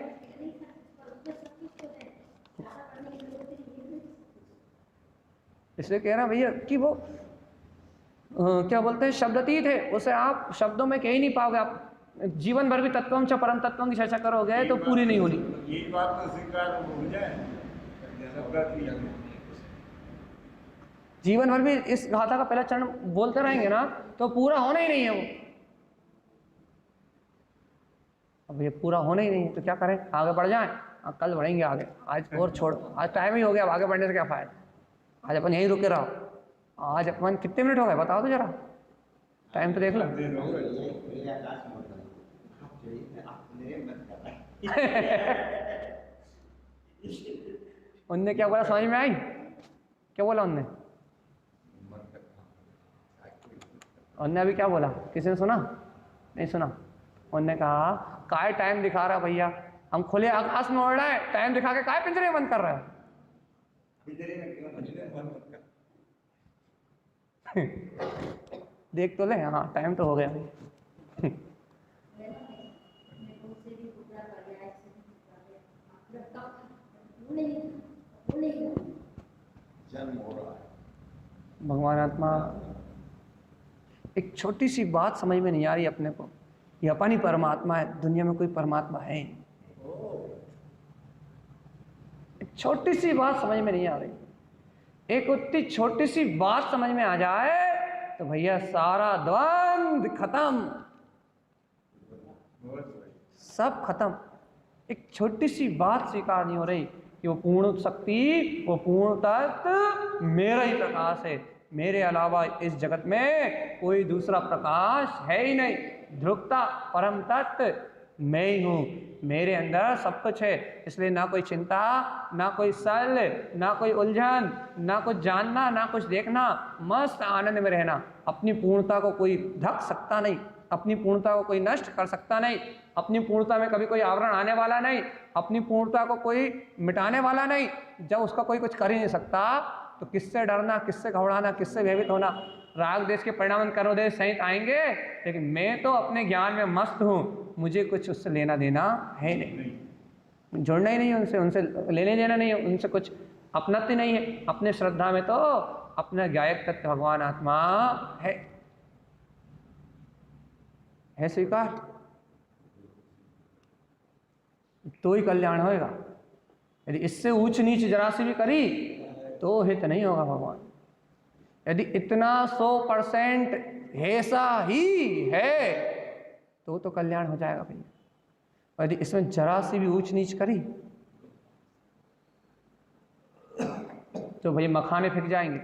इसलिए कह रहा भैया कि वो क्या बोलते हैं, शब्दातीत है, उसे आप शब्दों में कह ही नहीं पाओगे। आप जीवन भर भी तत्वम च परम तत्वम की चर्चा करोगे तो पूरी नहीं होनी। ये बात तो स्वीकार हो जाए, जीवन भर भी इस गाथा का पहला चरण बोलते रहेंगे ना तो पूरा होना ही नहीं है वो। अब ये पूरा होना ही नहीं है तो क्या करें, आगे बढ़ जाएं? कल बढ़ेंगे आगे, आज और छोड़ो, आज टाइम ही हो गया, अब आगे बढ़ने से क्या फायदा। आज अपन यहीं रुके रहो। आज अपन कितने मिनट हो गए बताओ तो जरा, टाइम तो देख लो। उनने क्या बोला समझ में आई? क्या बोला उनने? उनने अभी क्या बोला, किसी ने सुना? नहीं सुना। उनने कहा काय टाइम दिखा रहा भैया, हम खुले आकाश में उड़ रहे हैं, टाइम दिखा के काय पिंजरे में बंद कर रहे हैं? देख तो ले, हाँ टाइम तो हो गया। भगवान आत्मा, एक छोटी सी बात समझ में नहीं आ रही अपने को, ये अपन ही परमात्मा है, दुनिया में कोई परमात्मा है ही। एक छोटी सी बात समझ में नहीं आ रही। एक उतनी छोटी सी बात समझ में आ जाए तो भैया सारा द्वंद खत्म, सब खत्म। एक छोटी सी बात स्वीकार नहीं हो रही कि वो पूर्ण शक्ति, वो पूर्ण तत्व मेरा ही प्रकाश है, मेरे अलावा इस जगत में कोई दूसरा प्रकाश है ही नहीं। ध्रुवता परम तत्व मैं ही हूँ, मेरे अंदर सब कुछ है। इसलिए ना कोई चिंता, ना कोई सल, ना कोई उलझन, ना कुछ जानना, ना कुछ देखना, मस्त आनंद में रहना। अपनी पूर्णता को कोई ढक सकता नहीं, अपनी पूर्णता को कोई नष्ट कर सकता नहीं, अपनी पूर्णता में कभी कोई आवरण आने वाला नहीं, अपनी पूर्णता को कोई मिटाने वाला नहीं। जब उसका कोई कुछ कर ही नहीं सकता तो किससे डरना, किससे घबराना, किससे भयभीत होना। राग देश के परिणाम कर्मदेश सहित आएंगे, लेकिन मैं तो अपने ज्ञान में मस्त हूँ, मुझे कुछ उससे लेना देना है नहीं, जुड़ना ही नहीं है उनसे, उनसे लेने देना नहीं है, उनसे कुछ अपनत्व नहीं है। अपने श्रद्धा में तो अपना गायक तत्व भगवान आत्मा है स्वीकार, तो ही कल्याण होएगा। यदि इससे ऊंच नीच जरा सी भी करी तो हित नहीं होगा भगवान। यदि इतना 100% ऐसा ही है तो कल्याण हो जाएगा भैया। यदि इसमें जरा सी भी ऊंच नीच करी तो भैया मखाने फेंक जाएंगे।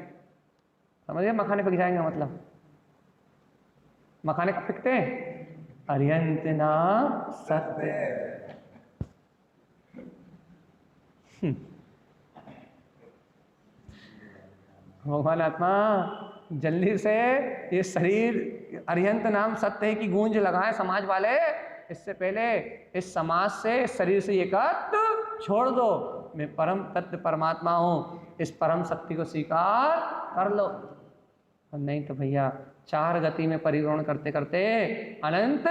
समझिए मखाने फेंक जाएंगे मतलब, मखाने कब फेंकते हैं? अर्यंत ना सत्य। भगवान आत्मा जल्दी से ये शरीर अर्यंत नाम सत्य है की गूंज लगाए समाज वाले। इससे पहले इस समाज से, इस शरीर से ये कत छोड़ दो, मैं परम तत्व परमात्मा हूँ, इस परम शक्ति को स्वीकार कर लो। और नहीं तो भैया चार गति में परिभ्रमण करते करते अनंत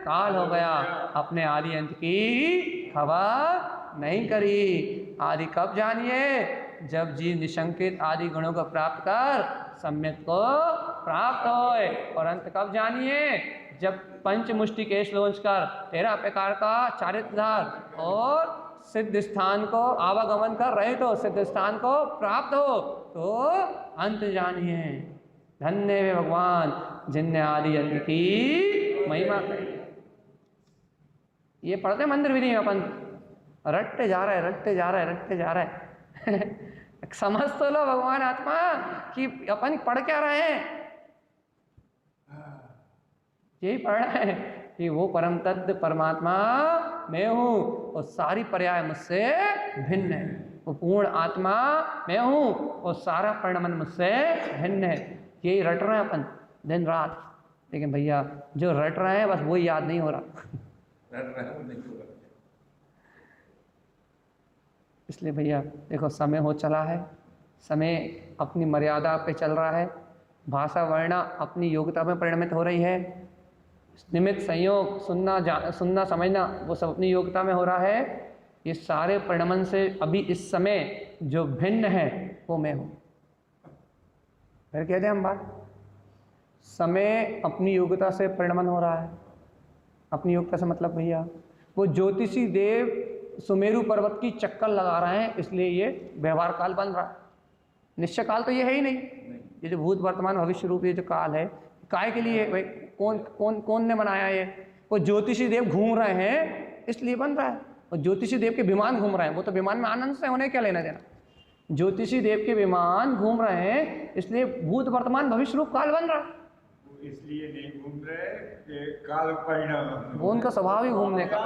काल हो गया, अपने आदि अंत की खबर नहीं करी। आदि कब जानिए? जब जीव निशंकित आदि गुणों को प्राप्त कर सम्यक को प्राप्त होए। और अंत कब जानिए? जब पंच मुष्टि केश लोंच कर 13 प्रकार का चारित्रधार और सिद्ध स्थान को आवागमन कर रहे तो सिद्ध स्थान को प्राप्त हो तो अंत जानिए। धन्य वे भगवान जिन्ने आदि अंत की महिमा कही। ये पढ़ते मंदिर भी नहीं अपन, रटते जा रहे, रटते जा रहे, रटते जा रहे। समझ तो लो भगवान आत्मा कि अपन पढ़ क्या रहे हैं, यही पढ़ रहे हैं कि वो परम तत्व परमात्मा मैं हूँ और सारी पर्याय मुझसे भिन्न है। वो पूर्ण आत्मा मैं हूँ और सारा परिणमन मुझसे भिन्न है। यही रट रहे हैं अपन दिन रात, लेकिन भैया जो रट रहे हैं बस वो याद नहीं हो रहा। रट रहे हो नहीं हो रहा। इसलिए भैया देखो समय हो चला है, समय अपनी मर्यादा पे चल रहा है, भाषा वर्णा अपनी योग्यता में परिणमित हो रही है, निमित्त संयोग सुनना समझना वो सब अपनी योग्यता में हो रहा है। ये सारे परिणमन से अभी इस समय जो भिन्न है वो मैं हूँ। फिर कहते हैं हम बात, समय अपनी योग्यता से परिणमन हो रहा है। अपनी योग्यता से मतलब भैया वो ज्योतिषी देव सुमेरु पर्वत की चक्कर लगा रहे हैं, इसलिए ये व्यवहार काल बन रहा है। निश्चय काल तो ये है ही नहीं। ये जो भूत वर्तमान भविष्य रूप ये जो काल है, काय के लिए भाई? कौन ने बनाया ये? वो ज्योतिषी देव घूम रहे हैं इसलिए बन रहा है। और ज्योतिषी देव के विमान घूम रहे हैं, वो तो विमान में आनंद से होने क्या लेना देना। ज्योतिषी देव के विमान घूम रहे हैं इसलिए भूत वर्तमान भविष्य रूप काल बन रहा है। इसलिए नहीं घूम रहे कि काल परिणाम, वो उनका स्वभाव ही घूमने का।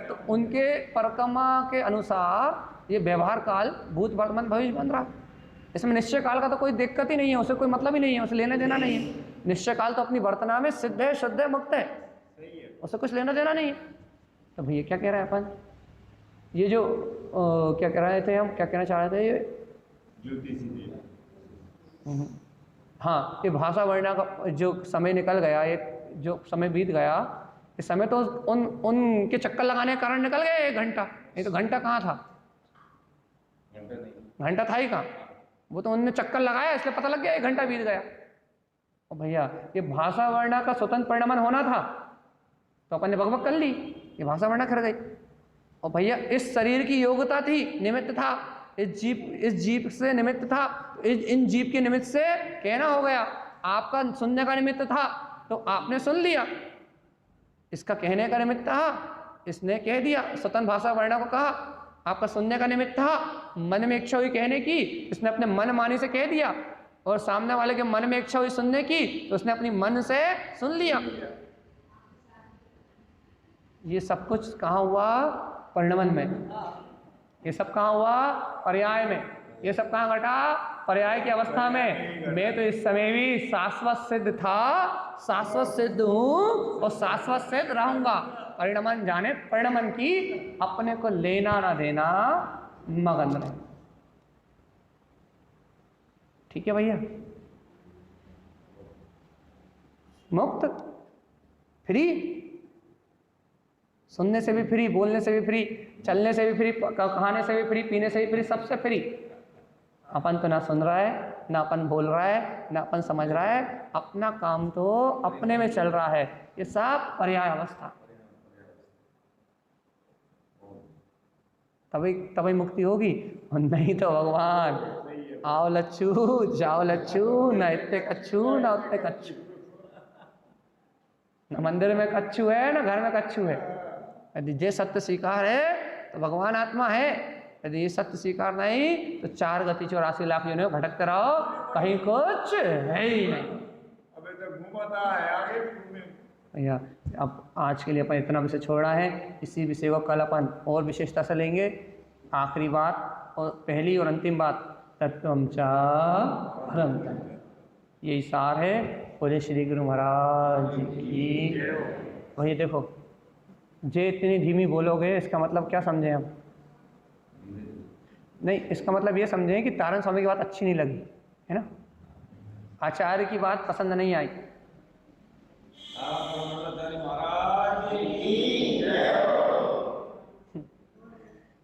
तो उनके परिक्रमा के अनुसार ये व्यवहार काल भूत वर्तमान भविष्य बन रहा है। इसमें निश्चय काल का तो कोई दिक्कत ही नहीं है, उसे कोई मतलब ही नहीं है, उसे लेना देना नहीं है। निश्चय काल तो अपनी वर्तना में सिद्ध है, शुद्ध है, मुक्त है, उसे कुछ लेना देना नहीं है। तो भैया क्या कह रहे हैं अपन, ये जो क्या कह रहे थे हम, क्या कहना चाह रहे थे ये ज्योतिषी देव। हाँ, ये भाषा वर्णा का जो समय निकल गया, एक जो समय बीत गया, इस समय तो उनके चक्कर लगाने के कारण निकल गया 1 घंटा। नहीं तो घंटा कहाँ था? घंटा था ही कहाँ? वो तो उनने चक्कर लगाया इसलिए पता लग गया 1 घंटा बीत गया। और भैया ये भाषा वर्णा का स्वतंत्र परिणमन होना था तो अपन ने बकबक कर ली, ये भाषा वर्णा कर गई। और भैया इस शरीर की योग्यता थी, निमित्त था, इस जीव से निमित्त था, इन जीव के निमित्त से कहना हो गया। आपका सुनने का निमित्त था तो आपने सुन लिया, इसका कहने का निमित्त था, इसने कह दिया, स्वतंत्र भाषा वर्णा को कहा। आपका सुनने का निमित्त था, मन में इच्छा हुई कहने की, इसने अपने मन मानी से कह दिया। और सामने वाले के मन में इच्छा हुई सुनने की तो उसने अपनी मन से सुन लिया। ये सब कुछ कहाँ हुआ? परिणमन में। ये सब कहाँ हुआ? पर्याय में। ये सब कहाँ घटा? पर्याय की अवस्था में। मैं तो इस समय भी शाश्वत सिद्ध था, शाश्वत सिद्ध हूँ और शाश्वत सिद्ध रहूंगा। परिणमन जाने परिणमन की अपने को लेना ना देना, मगन रहे। ठीक है भैया, मुक्त, फ्री, सुनने से भी फ्री, बोलने से भी फ्री, चलने से भी फ्री, खाने से भी फ्री, पीने से भी फ्री, सबसे फ्री। अपन तो ना सुन रहा है, ना अपन बोल रहा है, ना अपन समझ रहा है, अपना काम तो अपने में चल रहा है। ये सब पर्याय अवस्था, तभी मुक्ति होगी। और नहीं तो भगवान आओ लच्छू जाओ लच्छू, न इतने कच्छू न उतने कच्छू। न मंदिर में कच्छू है न घर में कच्छू है। यदि ये सत्य स्वीकार है तो भगवान आत्मा है, यदि ये सत्य स्वीकार नहीं तो 4 गति 84 लाख योनियों में भटकते रहो, कहीं कुछ है ही नहीं। अबे तो घूमता है, आगे भी घूमे। भैया अब आज के लिए अपन इतना विषय छोड़ना है, इसी विषय को कल अपन और विशेषता से लेंगे। आखिरी बात और पहली और अंतिम बात, तत्वम च परम तत्व, यही सार है। बोले श्री गुरु महाराज की। वही देखो, जे इतनी धीमी बोलोगे इसका मतलब क्या समझे हम? नहीं, इसका मतलब ये समझें कि तारण स्वामी की बात अच्छी नहीं लगी, है ना, आचार्य की बात पसंद नहीं आई।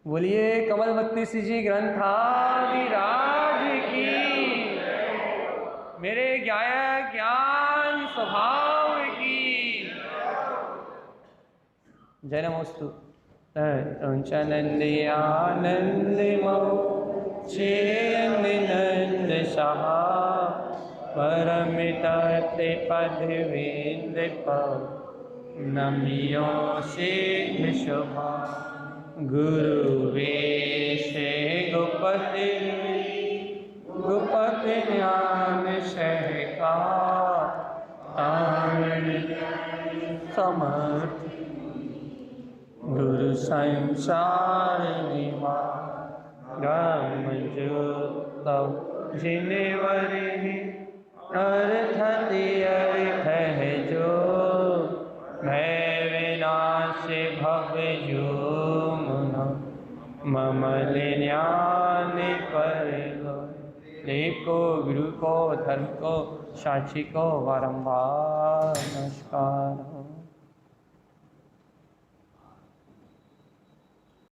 बोलिए कमलवती जी ग्रंथादिराज की, मेरे ज्ञान स्वभाव की जय नमोस्तु। नंद शाह परमिता ते पदवींद पाओ नमियो सिद्ध शोभा गुरु वेश गुपति गुपति ज्ञान सहकार समर्थ गुरु संसार निवारण तब जिनेवर अर्थ अर्थ है जो मैं विनाश भव जो मुना ममल ज्ञान पर देव को गुरु को धर्म को साक्षी को बारंबार नमस्कार।